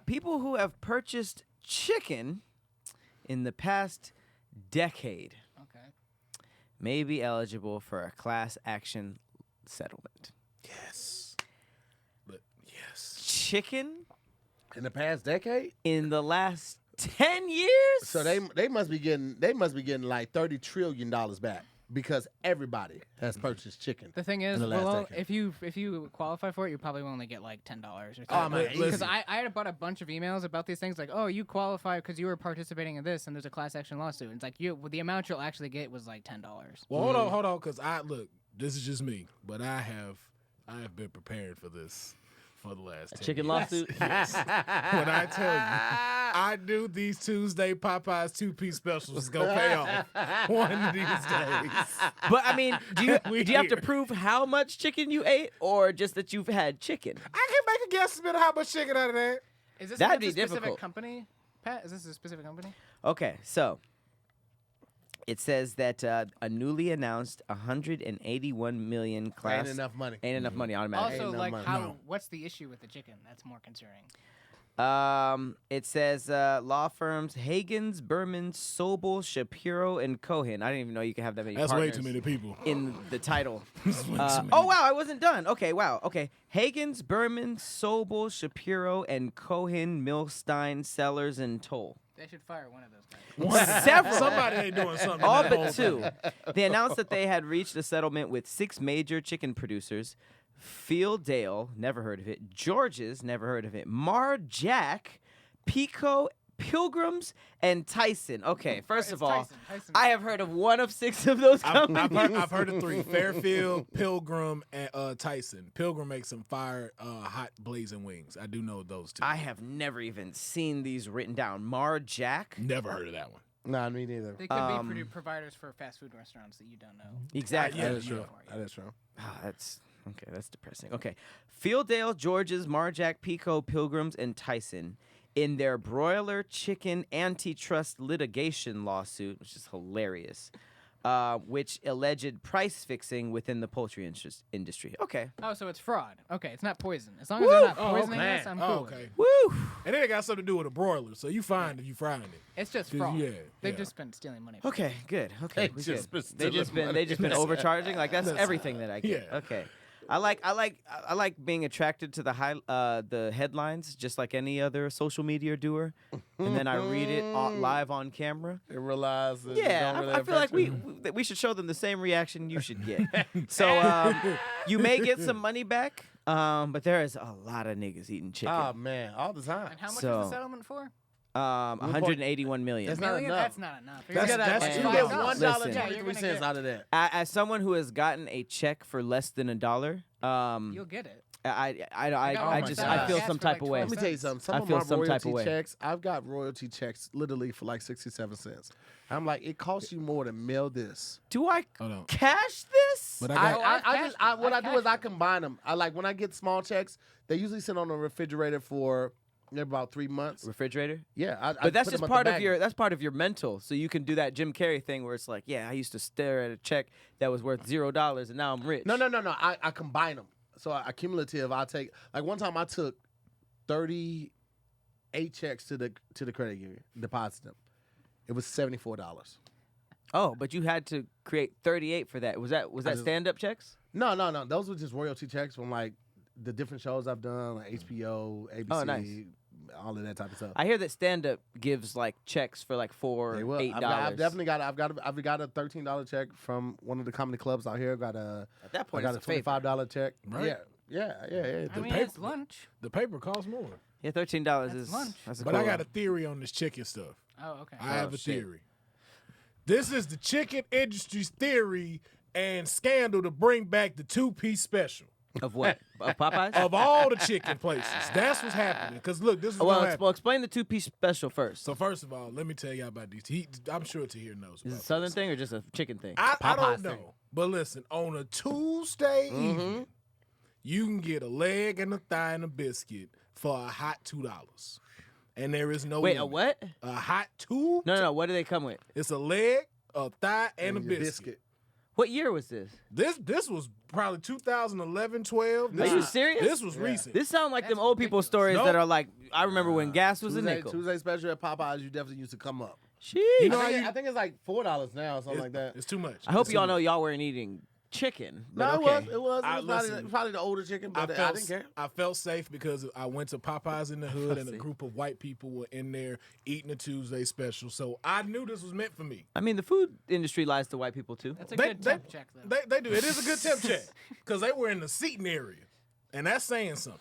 people who have purchased chicken in the past decade Okay. may be eligible for a class action settlement. Yes. But yes. Chicken In the past decade? in the last 10 years? So they must be getting like $30 trillion back because everybody has purchased chicken. The thing is, in the last well, decade. if you qualify for it, you probably will only get like $10 or something. Oh, man, Because easy. I had bought a bunch of emails about these things, like, oh, you qualify because you were participating in this, and there's a class action lawsuit. And it's like the amount you'll actually get was like $10. Well, hold on, because look, this is just me, but I have been prepared for this for the last 10 Chicken years. lawsuit? Yes. When I tell you, I knew these Tuesday Popeyes 2-piece specials was gonna pay off one of these days. But I mean, do you We have to here. prove how much chicken you ate or just that you've had chicken? I can make a guess of how much chicken out of that. Is this That'd a be specific difficult. company, Pat? Is this a specific company? Okay, so it says that a newly announced 181 million class Ain't enough money. ain't enough money automatically. Also, no like, money. No. what's the issue with the chicken? That's more concerning. It says law firms Hagens, Berman, Sobel, Shapiro, and Cohen. I didn't even know you could have that many That's way partners too many people. in the title. That's way too many. Oh, wow, I wasn't done. Okay, wow. Okay. Hagens, Berman, Sobel, Shapiro, and Cohen, Milstein, Sellers, and Toll. They should fire one of those guys. Several. Somebody ain't doing something. All in that but whole two. thing. They announced that they had reached a settlement with 6 major chicken producers: Fieldale, never heard of it; George's, never heard of it; Mar Jack, Pico, Pilgrims, and Tyson. Okay, first It's of all, Tyson. I have heard of one of 6 of those companies. I've heard of 3: Fairfield, Pilgrim, and Tyson. Pilgrim makes some fire, hot blazing wings. I do know those 2. I have never even seen these written down. Mar Jack. Never heard of that one. Nah, me neither. They could be providers for fast food restaurants that you don't know. Exactly. Yeah, That is yeah. true. That is true. That's okay. That's depressing. Okay, Fieldale, George's, Marjack, Pico, Pilgrims, and Tyson in their broiler chicken antitrust litigation lawsuit, which is hilarious, which alleged price fixing within the poultry industry. Okay. Oh, so it's fraud. Okay, it's not poison. As long as they're not Oh, poisoning okay. us, I'm cool. Oh, with okay. it. Woo! And then it got something to do with a broiler, so you fine if you frying it. It's just 'Cause, fraud. yeah, They've yeah. just been stealing money. From Okay, good. Okay, They we just good. been stealing They just been money. overcharging. Like that's everything that I get. Yeah. Okay. I like being attracted to the headlines, just like any other social media doer, and then I read it live on camera. They realize that Yeah, it don't really I feel like affect we should show them the same reaction you should get. So you may get some money back, but there is a lot of niggas eating chicken. Oh man, all the time. And how much is So- the settlement for? 181 million. That's not Million? enough. That's not enough. That's- You're gonna that's- get You $5. get $5. $1 Listen. Yeah, you're 23 gonna cents get- out of that. As someone who has gotten a check for less than $1, You'll get it. I my just God. I feel Gas some for like type of way. 12 Let me tell you something. Some I of feel my some type royalty of way. checks, I've got royalty checks literally for like 67 cents. I'm like, it costs you more to mail this. Do I Hold on. cash this? But I, I got. I, I've I cashed just, them. what I've I do is cashed I them. combine them. I like when I get small checks, they usually sit on the refrigerator for about 3 months. Refrigerator? Yeah, I But that's put just them at the part of bag. your mental. So you can do that Jim Carrey thing where it's like, yeah, I used to stare at a check that was worth $0 and now I'm rich. No. I combine them. So cumulative, I take like one time I took 38 checks to the credit union, deposited them. It was $74. Oh, but you had to create 38 for that. Was that just- stand-up checks? No. Those were just royalty checks from like the different shows I've done, like HBO, ABC, Oh, nice. all of that type of stuff. I hear that stand-up gives like checks for like $4, They will. $8. I've definitely got. I've got a $13 check from one of the comedy clubs out here. Got a. At that I point, got a it's a favor. $25 check. Right. Yeah. I mean, it's lunch. The paper costs more. Yeah, $13 That's is lunch. That's a But cool I got one. a theory on this chicken stuff. Oh, okay. I have a shit. theory. This is the chicken industry's theory and scandal to bring back the 2-piece special Of what? Of Popeyes? of all the chicken places. That's what's happening. Because look, this is well, what happened. explain the 2-piece special first. So first of all, let me tell y'all about these. I'm sure Tahir knows Is about it a Southern this. thing or just a chicken thing? I Popeyes don't thing. know. But listen, on a Tuesday Mm-hmm. evening, you can get a leg and a thigh and a biscuit for a hot $2. And there is no Wait, a limit. what? A hot $2? No. What do they come with? It's a leg, a thigh, and a your biscuit. What year was this? This was probably 2011, 12. This Are you was- serious? This was recent. This sound like them That's old people ridiculous. stories Nope. that are like, I remember when gas was a nickel. Tuesday special at Popeyes. You definitely used to come up. Sheesh. You know I how think, you- I think it's like $4 now, something like that. It's too much. I hope It's too y'all much. know y'all weren't eating chicken. But No, okay. it was I- probably, listen, probably the older chicken, I but I felt, didn't care. I felt safe because I went to Popeyes in the hood and a See. group of white people were in there eating a Tuesday special. So I knew this was meant for me. I mean, the food industry lies to white people too. That's a good temp check, though. They do. It is a good temp check because they were in the seating area. And that's saying something.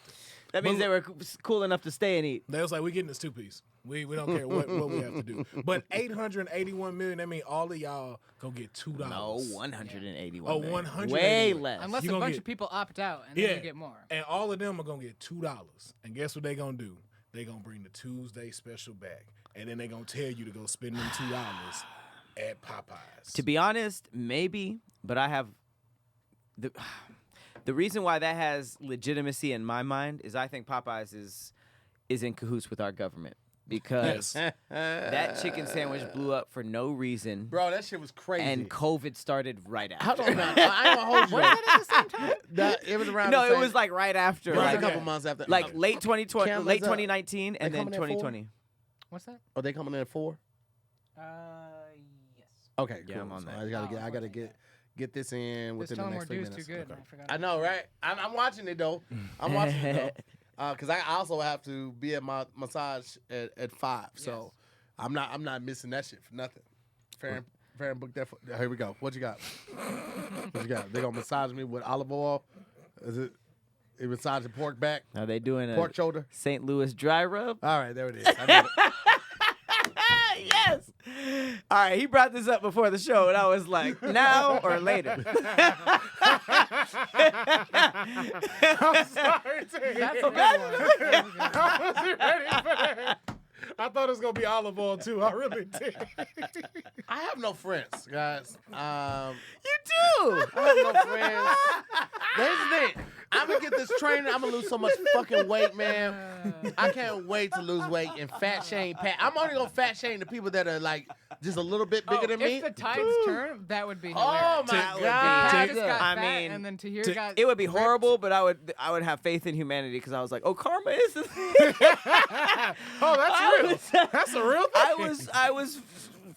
That means But- they were cool enough to stay and eat. They was like, we getting this 2-piece. We don't care what we have to do. But 881 million, that means all of y'all gonna get $2. No, 181. Oh, million. 181. Way less. Unless You a gonna bunch get- of people opt out and then Yeah. you get more. And all of them are gonna get $2. And guess what they gonna do? They gonna bring the Tuesday special back. And then they gonna tell you to go spend them $2 at Popeyes. To be honest, maybe, but I have the reason why that has legitimacy in my mind is I think Popeyes is in cahoots with our government because Yes. that chicken sandwich blew up for no reason, Bro, that shit was crazy. and COVID started right after. Hold on now. I ain't gonna hold you. Was that at the same time? It was around No, the it same- was like right after, it was like a couple months after. like late 2020, Cam, late what's up? 2019, and They then coming at 2020. What's that? Are they coming in at 4? Yes. Okay, Yeah, cool. I'm on So that. I gotta get this in Just within tell the them next we're 3 dues minutes. too good. I forgot. I know, right? I'm watching it though. I'm watching it though. Because I also have to be at my massage at 5, so I'm not missing that shit for nothing. Fair and book that. Here we go. What you got? What you got? They gonna massage me with olive oil? Is it? They massaging pork back, Are they doing a pork shoulder? St. Louis dry rub? All right, there it is. I knew it. Yes. All right, he brought this up before the show, and I was like, now or later? I'm sorry to hear. That's a good one. I wasn't ready for that. I thought it was gonna be olive oil too. I really did. I have no friends, guys. You do. I have no friends. Here's the thing. I'm gonna get this training. I'm gonna lose so much fucking weight, man. I can't wait to lose weight and fat shame Pat. I'm only gonna fat shame the people that are like just a little bit bigger than me. If the tides turn, that would be Oh hilarious. my That would be- god! Pat just got I fat, mean, and then Tahir to- got. It would be ripped. horrible, but I would have faith in humanity because I was like, oh, karma is the Oh, that's real. That's a real thing. I was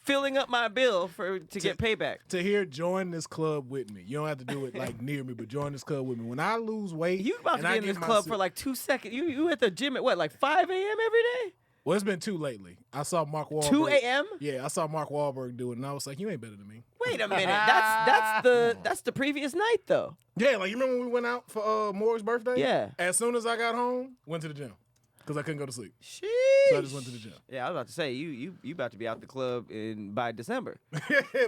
filling up my bill to get payback. Tahir, join this club with me. You don't have to do it like near me, but join this club with me. When I lose weight, You about and to I be in get this my club suit- for like 2 seconds. You at the gym at what, like 5 a.m. every day? Well, it's been 2 lately. I saw Mark Wahlberg. 2 a.m.? Yeah, I saw Mark Wahlberg do it, and I was like, you ain't better than me. Wait a minute. That's the previous night though. Yeah, like you remember when we went out for Morg's birthday? Yeah. As soon as I got home, went to the gym because I couldn't go to sleep. Sheesh. So I just went to the gym. Yeah, I was about to say you about to be out the club by December.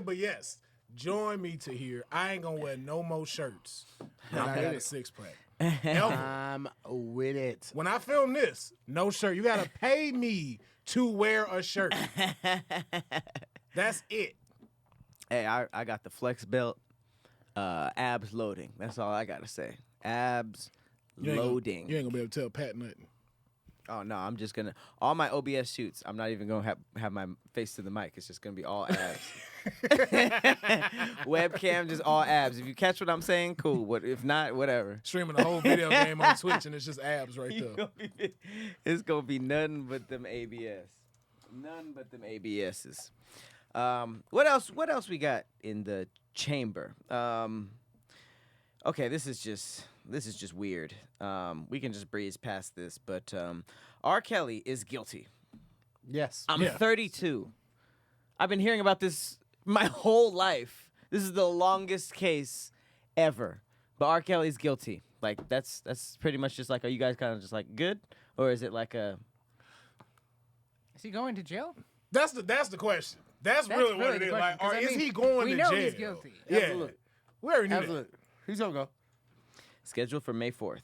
But yes, join me to here. I ain't gonna wear no more shirts. And I got a 6-pack. Ever. I'm with it. When I film this, no shirt. You gotta pay me to wear a shirt. That's it. Hey, I got the flex belt, abs loading. That's all I gotta say. Abs You ain't gonna- loading. You ain't gonna be able to tell Pat nothing. Oh no, I'm just gonna all my OBS shoots. I'm not even gonna have my face to the mic. It's just gonna be all abs. Webcam, just all abs. If you catch what I'm saying, cool. What if not, whatever. Streaming the whole video game on Twitch and it's just abs right there. It's gonna be nothing but them ABS. None but them ABSs. What else we got in the chamber? Okay, this is just weird. We can just breeze past this, but R. Kelly is guilty. Yes. I'm 32. I've been hearing about this my whole life. This is the longest case ever. But R. Kelly's guilty. Like that's pretty much just like, are you guys kind of just like good, or is it like a? Is he going to jail? That's the question. That's really what it the is. question, Like, or 'cause, is he going we to know jail? he's guilty. Yeah, Absolutely. we already knew that. Absolutely. He's gonna go. Scheduled for May 4th.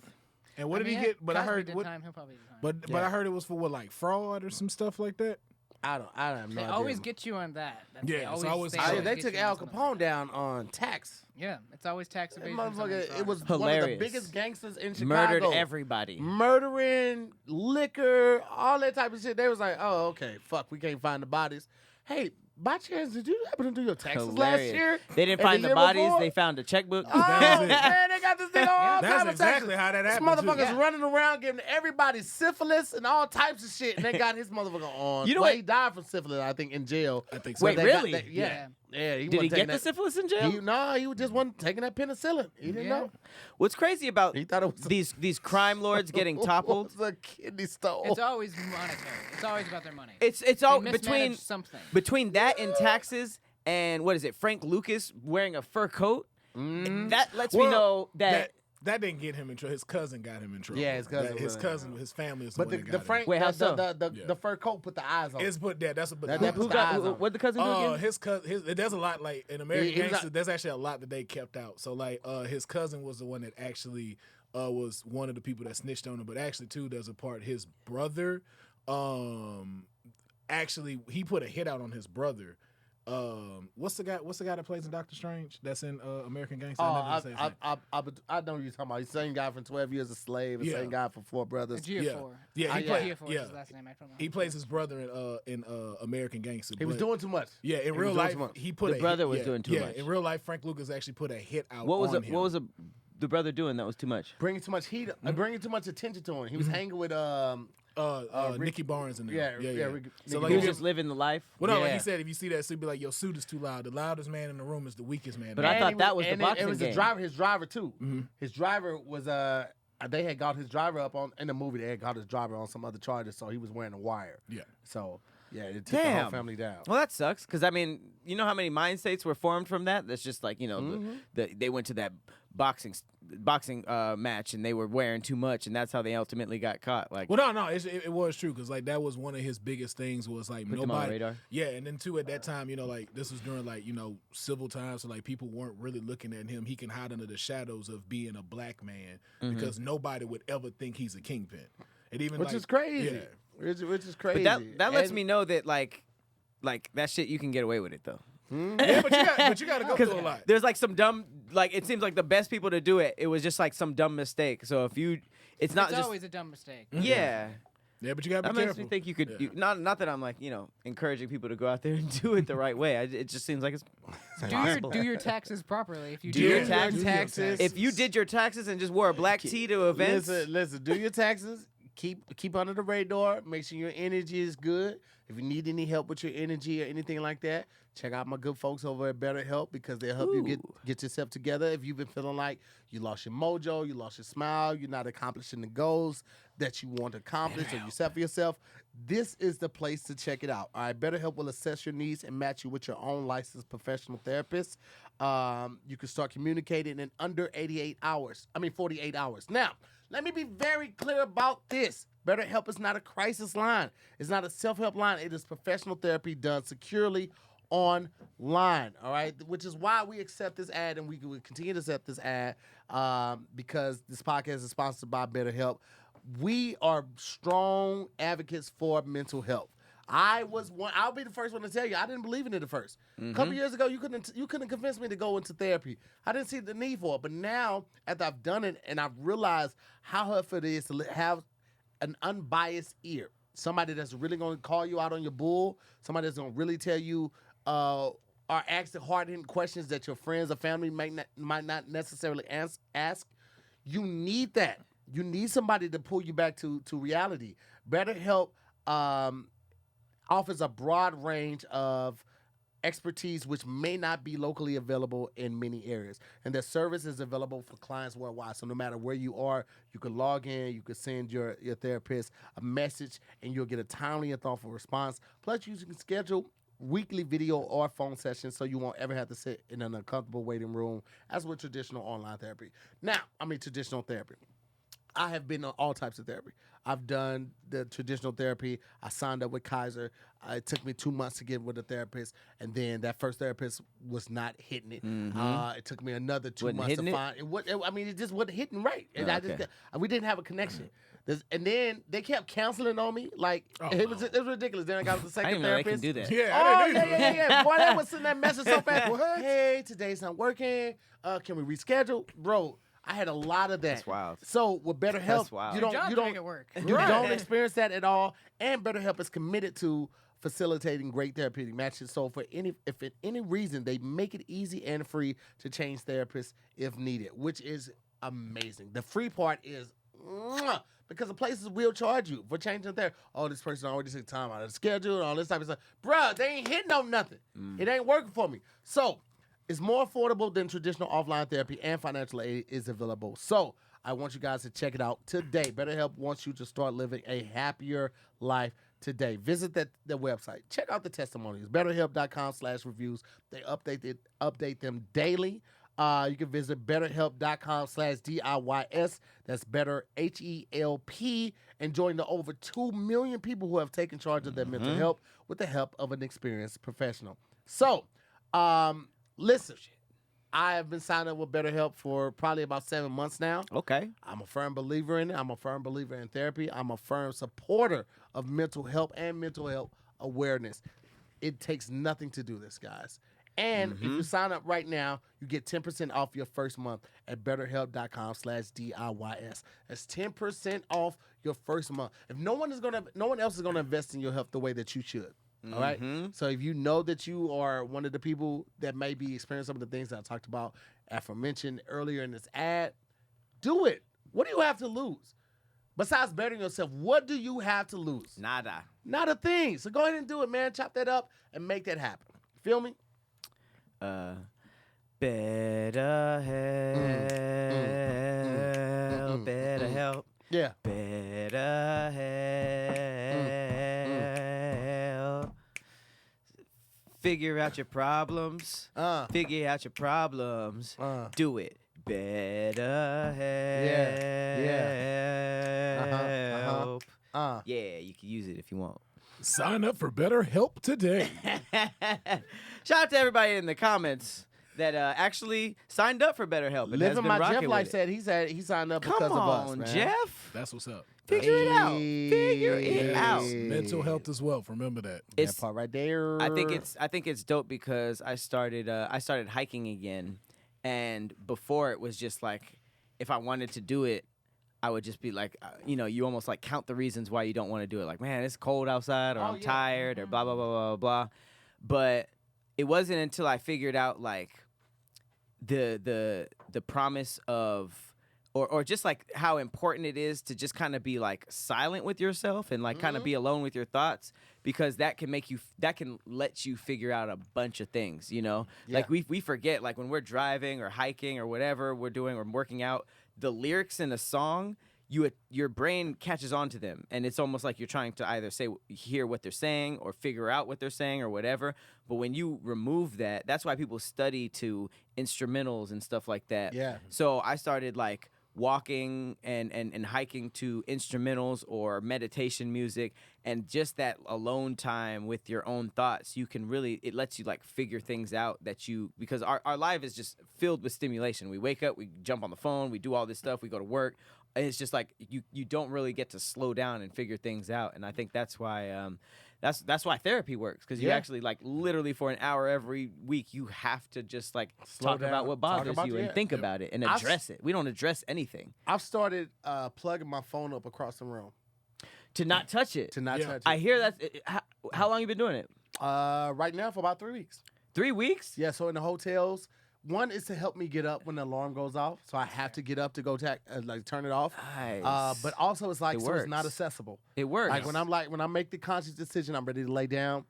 And what I did mean, he get? But I Cosby heard did what, time. He'll probably do time. but I heard it was for what, like fraud or some stuff like that. I don't have no They idea. always get you on that. Yeah, it's always- They get took you Al on something Capone like that. down on tax. Yeah, it's always tax That evasion. something motherfucker, fraud. it was Hilarious. one of the biggest gangsters in Chicago. Murdered everybody. Murdering, liquor, all that type of shit. They was like, oh, okay, fuck, we can't find the bodies. Hey, by chance, did you happen to do your taxes last Hilarious. year? They didn't And find the the year bodies. before? They found a checkbook. Oh, That's it. man, they got this thing all That's time of exactly taxes. how that This happened, too. motherfucker's Yeah. running around giving everybody syphilis and all types of shit, and they got his motherfucker on. You know well, what- he died from syphilis, I think, in jail. I think so. Wait, But they got really? that- yeah. Yeah, Did he wasn't get taking the that- syphilis in jail? No, he just wasn't taking that penicillin. He didn't Yeah. know. What's crazy about He thought it was these crime lords getting toppled? It was a kidney stone. It's always monetary. It's always about their money. It's They all mismanage something. between that and taxes and what is it? Frank Lucas wearing a fur coat. That lets me Well, know that. that didn't get him in trouble. His cousin got him in trouble. Yeah, his cousin His family is the But one the that got Frank, him. Wait, how the, so? the fur coat put the eyes on. It's put that. That's a. That- But put the eyes on. What the cousin do again? his cousin. There's a lot like in American He was Gangster. not- There's actually a lot that they kept out. So like, his cousin was the one that actually was one of the people that snitched on him. But actually, too, there's a part. His brother, actually, he put a hit out on his brother. What's the guy that plays in Doctor Strange? That's in American Gangster. Oh, I never say his name. I know who you're talking about. He's the same guy from 12 Years a Slave, the Yeah. same guy from Four Brothers. Geofor. Yeah, he yeah. played. Geofor is Yeah, his last name. I don't know. he plays his brother in American Gangster. He was but- doing too much. Yeah, in was real doing life, too much. he put The a brother hit, was yeah, doing too yeah, much. in real life, Frank Lucas actually put a hit out. What was on him. the brother doing that was too much? Bringing too much heat, bringing too much attention to him. He was hanging with Nicky Barnes in there. yeah, Rick- So Nicky like, He was if you- just living the life. well, no, like Yeah. he said, if you see that suit, be like, your suit is too loud. The loudest man in the room is the weakest man. But I And thought he that was the and boxing it was game. the driver, his driver too. His driver was they had got his driver up on in the movie. They had got his driver on some other charges, so he was wearing a wire. Yeah. So yeah, it took the whole family down. Well, that sucks because I mean, you know how many mind states were formed from that? That's just like they went to that boxing match and they were wearing too much, and that's how they ultimately got caught. Like, Well, no, it was true because like that was one of his biggest things was like Put them on the radar. Yeah, and then too at that time, like this was during like civil times, so like people weren't really looking at him. He can hide under the shadows of being a black man because nobody would ever think he's a kingpin. And even Which like, is crazy. Yeah. Which is crazy. but that lets And- me know that like that shit you can get away with it though. Yeah, but you got to go through a lot. There's like some dumb, like it seems like the best people to do it. It was just like some dumb mistake. So if you, it's not It's just always a dumb mistake. yeah. Yeah, but you got to That be makes careful. me think you could. Yeah. Not that I'm like encouraging people to go out there and do it the right way. It just seems like it's possible. Do your taxes properly. If you Do do your it, taxes. If you did your taxes and just wore a black tee to events, Listen, do your taxes. Keep under the radar. Make sure your energy is good. If you need any help with your energy or anything like that, check out my good folks over at BetterHelp because they'll help you get yourself together. If you've been feeling like you lost your mojo, you lost your smile, you're not accomplishing the goals that you want to accomplish or you set for yourself, this is the place to check it out. All right, BetterHelp will assess your needs and match you with your own licensed professional therapist. You can start communicating in under 48 hours. 48 hours. Now, let me be very clear about this. BetterHelp is not a crisis line. It's not a self-help line. It is professional therapy done securely online, all right? Which is why we accept this ad and we will continue to accept this ad because this podcast is sponsored by BetterHelp. We are strong advocates for mental health. I'll be the first one to tell you, I didn't believe in it at first. A couple years ago, you couldn't convince me to go into therapy. I didn't see the need for it. But now, after I've done it and I've realized how helpful it is to have an unbiased ear, somebody that's really going to call you out on your bull, somebody that's going to really tell you or ask the hard-hitting questions that your friends or family might not necessarily ask. You need that. You need somebody to pull you back to reality. BetterHelp offers a broad range of expertise which may not be locally available in many areas. And their service is available for clients worldwide. So no matter where you are, you can log in, you can send your therapist a message, and you'll get a timely and thoughtful response. Plus, you can schedule weekly video or phone sessions so you won't ever have to sit in an uncomfortable waiting room as with traditional online therapy. Traditional therapy. I have been on all types of therapy. I've done the traditional therapy. I signed up with Kaiser. It took me 2 months to get with a therapist, and then that first therapist was not hitting it. It took me another 2 months to find it. It just wasn't hitting right. And we didn't have a connection. And then they kept counseling on me. Like, it was ridiculous. Then I got with the second therapist. I didn't know they can do that. Yeah, Boy, they was sending that message so fast. Hey, today's not working. Can we reschedule? Bro, I had a lot of that. That's wild. So with BetterHelp, That's wild. you Job don't to make it work. you don't experience that at all. And BetterHelp is committed to facilitating great therapeutic matches. So if for any reason they make it easy and free to change therapists if needed, which is amazing. The free part is because the places will charge you for changing therapy. Oh, this person already took time out of the schedule and all this type of stuff. Bruh, they ain't hitting on nothing. It ain't working for me. So it's more affordable than traditional offline therapy, and financial aid is available. So I want you guys to check it out today. BetterHelp wants you to start living a happier life today. Visit the website. Check out the testimonials. BetterHelp.com/reviews. They update them daily. You can visit BetterHelp.com/DIYS. That's better HELP, and join the over 2 million people who have taken charge of their mental health with the help of an experienced professional. So, listen, I have been signed up with BetterHelp for probably about 7 months now. Okay. I'm a firm believer in it. I'm a firm believer in therapy. I'm a firm supporter of mental health and mental health awareness. It takes nothing to do this, guys. And if you sign up right now, you get 10% off your first month at BetterHelp.com/DIYS. That's 10% off your first month. If no one else is gonna invest in your health the way that you should. All right. So if you know that you are one of the people that may be experiencing some of the things that I talked about, aforementioned earlier in this ad, do it. What do you have to lose? Besides bettering yourself, what do you have to lose? Nada. Not a thing. So go ahead and do it, man. Chop that up and make that happen. Feel me? Better help, better help, Yeah. better help. Figure out your problems. Figure out your problems. Do it. Better help. Yeah, you can use it if you want. Sign up for BetterHelp today. Shout out to everybody in the comments that actually signed up for BetterHelp. And has Living been My rocking Jeff with life it. said he signed up Come because of us, on, man. Jeff. That's what's up. Figure it out. Figure it Yes. out. Mental health as well. Remember that. That part right there. I think it's dope because I started hiking again, and before it was just like if I wanted to do it, I would just be like, you almost like count the reasons why you don't want to do it. Like, man, it's cold outside, or I'm tired, or blah blah blah blah blah. But it wasn't until I figured out like the promise of. Or just like how important it is to just kind of be like silent with yourself and like kind of be alone with your thoughts, because that can let you figure out a bunch of things, Like we forget, like when we're driving or hiking or whatever we're doing or working out, the lyrics in a song, your brain catches on to them, and it's almost like you're trying to either hear what they're saying or figure out what they're saying or whatever. But when you remove that, that's why people study to instrumentals and stuff like that. Yeah. So I started like walking and hiking to instrumentals or meditation music, and just that alone time with your own thoughts, it lets you like figure things out because our life is just filled with stimulation. We wake up, we jump on the phone, we do all this stuff, we go to work, and it's just like you don't really get to slow down and figure things out. And I think that's why that's why therapy works, because you actually like literally for an hour every week you have to just like talk about what bothers you and think about it and address it. We don't address anything. I've started plugging my phone up across the room To not touch it. to not touch it. I hear that. How long you been doing it? Right now for about 3 weeks. 3 weeks? Yeah, so in the hotels, one is to help me get up when the alarm goes off, so I have to get up to go turn it off. Nice. But also it's like It so it's not works. accessible. It works. Like when I make the conscious decision, I'm ready to lay down,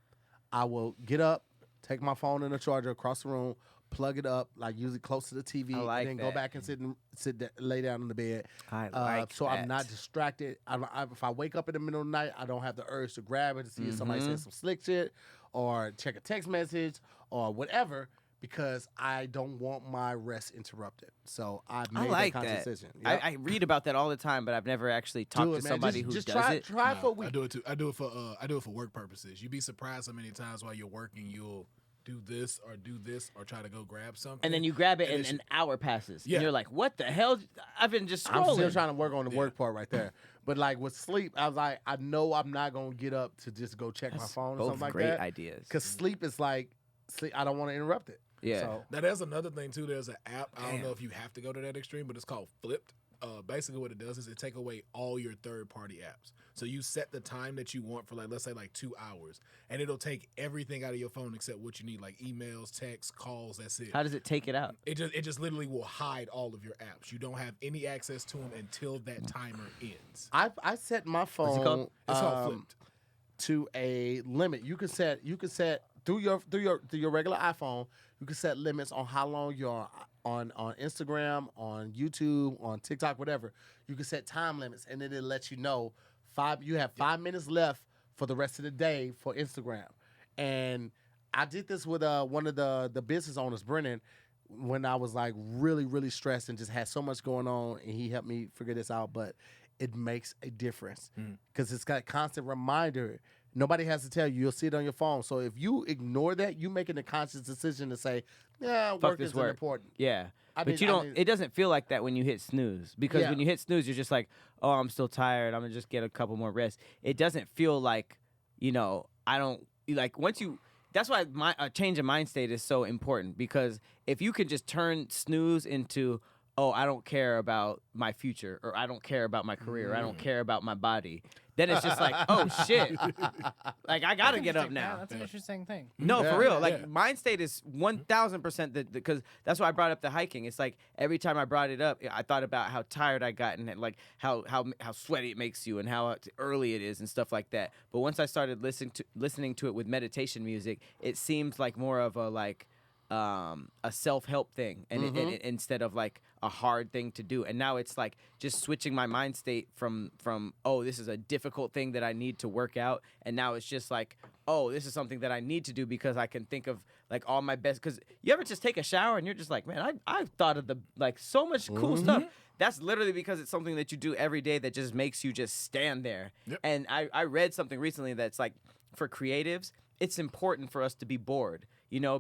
I will get up, take my phone in the charger across the room, plug it up, like usually close to the TV, I like and then that. go back and lay down in the bed. I like so I'm not that. distracted. If I wake up in the middle of the night, I don't have the urge to grab it to see if somebody said some slick shit or check a text message or whatever, because I don't want my rest interrupted. So I've made like that conscious that. decision. Yep. I read about that all the time, but I've never actually talked to man. somebody who just does try, it. Try it for a week. I do it too. I do it for work purposes. You'd be surprised how many times while you're working you'll do this or try to go grab something. And then you grab it And and it's- an hour passes. Yeah. And you're like, what the hell? I've been just I'm scrolling. still trying to work on the work part right there. But like with sleep, I was like, I know I'm not gonna get up to just go check my phone or Both something like great that. ideas. Because sleep is like sleep. I don't want to interrupt it. Yeah. So, Now there's another thing too. There's an app. I don't know if you have to go to that extreme, but it's called Flipped. Basically what it does is it take away all your third-party apps. So you set the time that you want for, like, let's say like 2 hours, and it'll take everything out of your phone except what you need, like emails, texts, calls. That's it. How does it take it out? It just literally will hide all of your apps. You don't have any access to them until that timer ends. I set my phone. called? It's called Flipped. To a limit. You can set through your regular iPhone. You can set limits on how long you're on Instagram, on YouTube, on TikTok, whatever. You can set time limits, and then it lets you know you have 5 minutes left for the rest of the day for Instagram. And I did this with one of the business owners, Brennan, when I was like really, really stressed and just had so much going on, and he helped me figure this out. But it makes a difference because it's got a constant reminder. Nobody has to tell you. You'll see it on your phone. So if you ignore that, you making a conscious decision to say, "Yeah, work this isn't work." important." Yeah. I But need- you I don't. need- It doesn't feel like that when you hit snooze, because Yeah. when you hit snooze, you're just like, oh, I'm still tired. I'm gonna just get a couple more rests. It doesn't feel like, I don't like once you. That's why a change of mind state is so important, because if you could just turn snooze into, oh, I don't care about my future, or I don't care about my career, or I don't care about my body, then it's just like, oh shit, like I gotta get up now. That's an interesting thing. No, Yeah. for real. Like Yeah. mind state is 1000% because that's why I brought up the hiking. It's like every time I brought it up, I thought about how tired I got and like how sweaty it makes you and how early it is and stuff like that. But once I started listening to it with meditation music, it seems like more of a self-help thing, and instead of like a hard thing to do. And now it's like just switching my mind state from oh, this is a difficult thing that I need to work out, and now it's just like, oh, this is something that I need to do because I can think of like all my best. Because you ever just take a shower and you're just like, man, I've thought of the like so much cool stuff. That's literally because it's something that you do every day that just makes you just stand there. Yep. And I read something recently that's like, for creatives, it's important for us to be bored,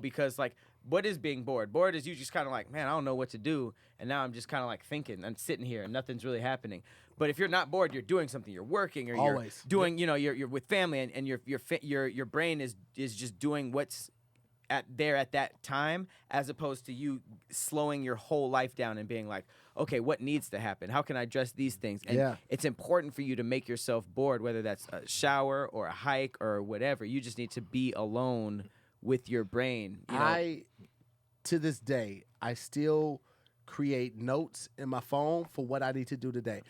because like, what is being bored? Bored is you just kind of like, man, I don't know what to do, and now I'm just kind of like thinking, I'm sitting here and nothing's really happening. But if you're not bored, you're doing something, you're working, or Always. you're doing, you're with family, and your brain is just doing what's at that time, as opposed to you slowing your whole life down and being like, okay, what needs to happen? How can I address these things? And Yeah. it's important for you to make yourself bored, whether that's a shower or a hike or whatever. You just need to be alone with your brain. To this day, I still create notes in my phone for what I need to do today.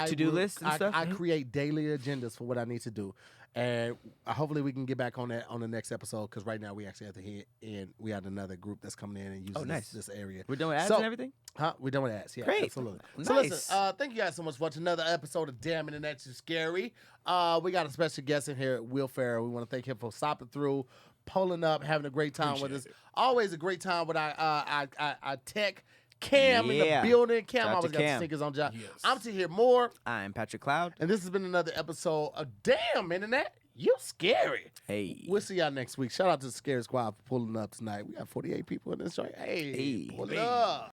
To-do lists and stuff? I create daily agendas for what I need to do. And hopefully we can get back on that on the next episode, because right now we actually have to hit in. We had another group that's coming in and using nice. this area. We're doing ads So- and everything? Huh? We're done with ads. Yeah, Great. absolutely. Nice. So listen, thank you guys so much for watching another episode of Damn Internet Too Scary. We got a special guest in here, Will Pharaoh. We want to thank him for stopping through, pulling up, having a great time with us. Appreciate it. Always a great time with our tech. Cam in the Yeah. building. Cam Shout out always to got the Cam. stickers on job. Yes. I'm Tahir Moore, I'm Patrick Cloud. and this has been another episode of Damn Internet. You scary. Hey. We'll see y'all next week. Shout out to the Scary Squad for pulling up tonight. We got 48 people in this joint. Hey, Hey. pull it up.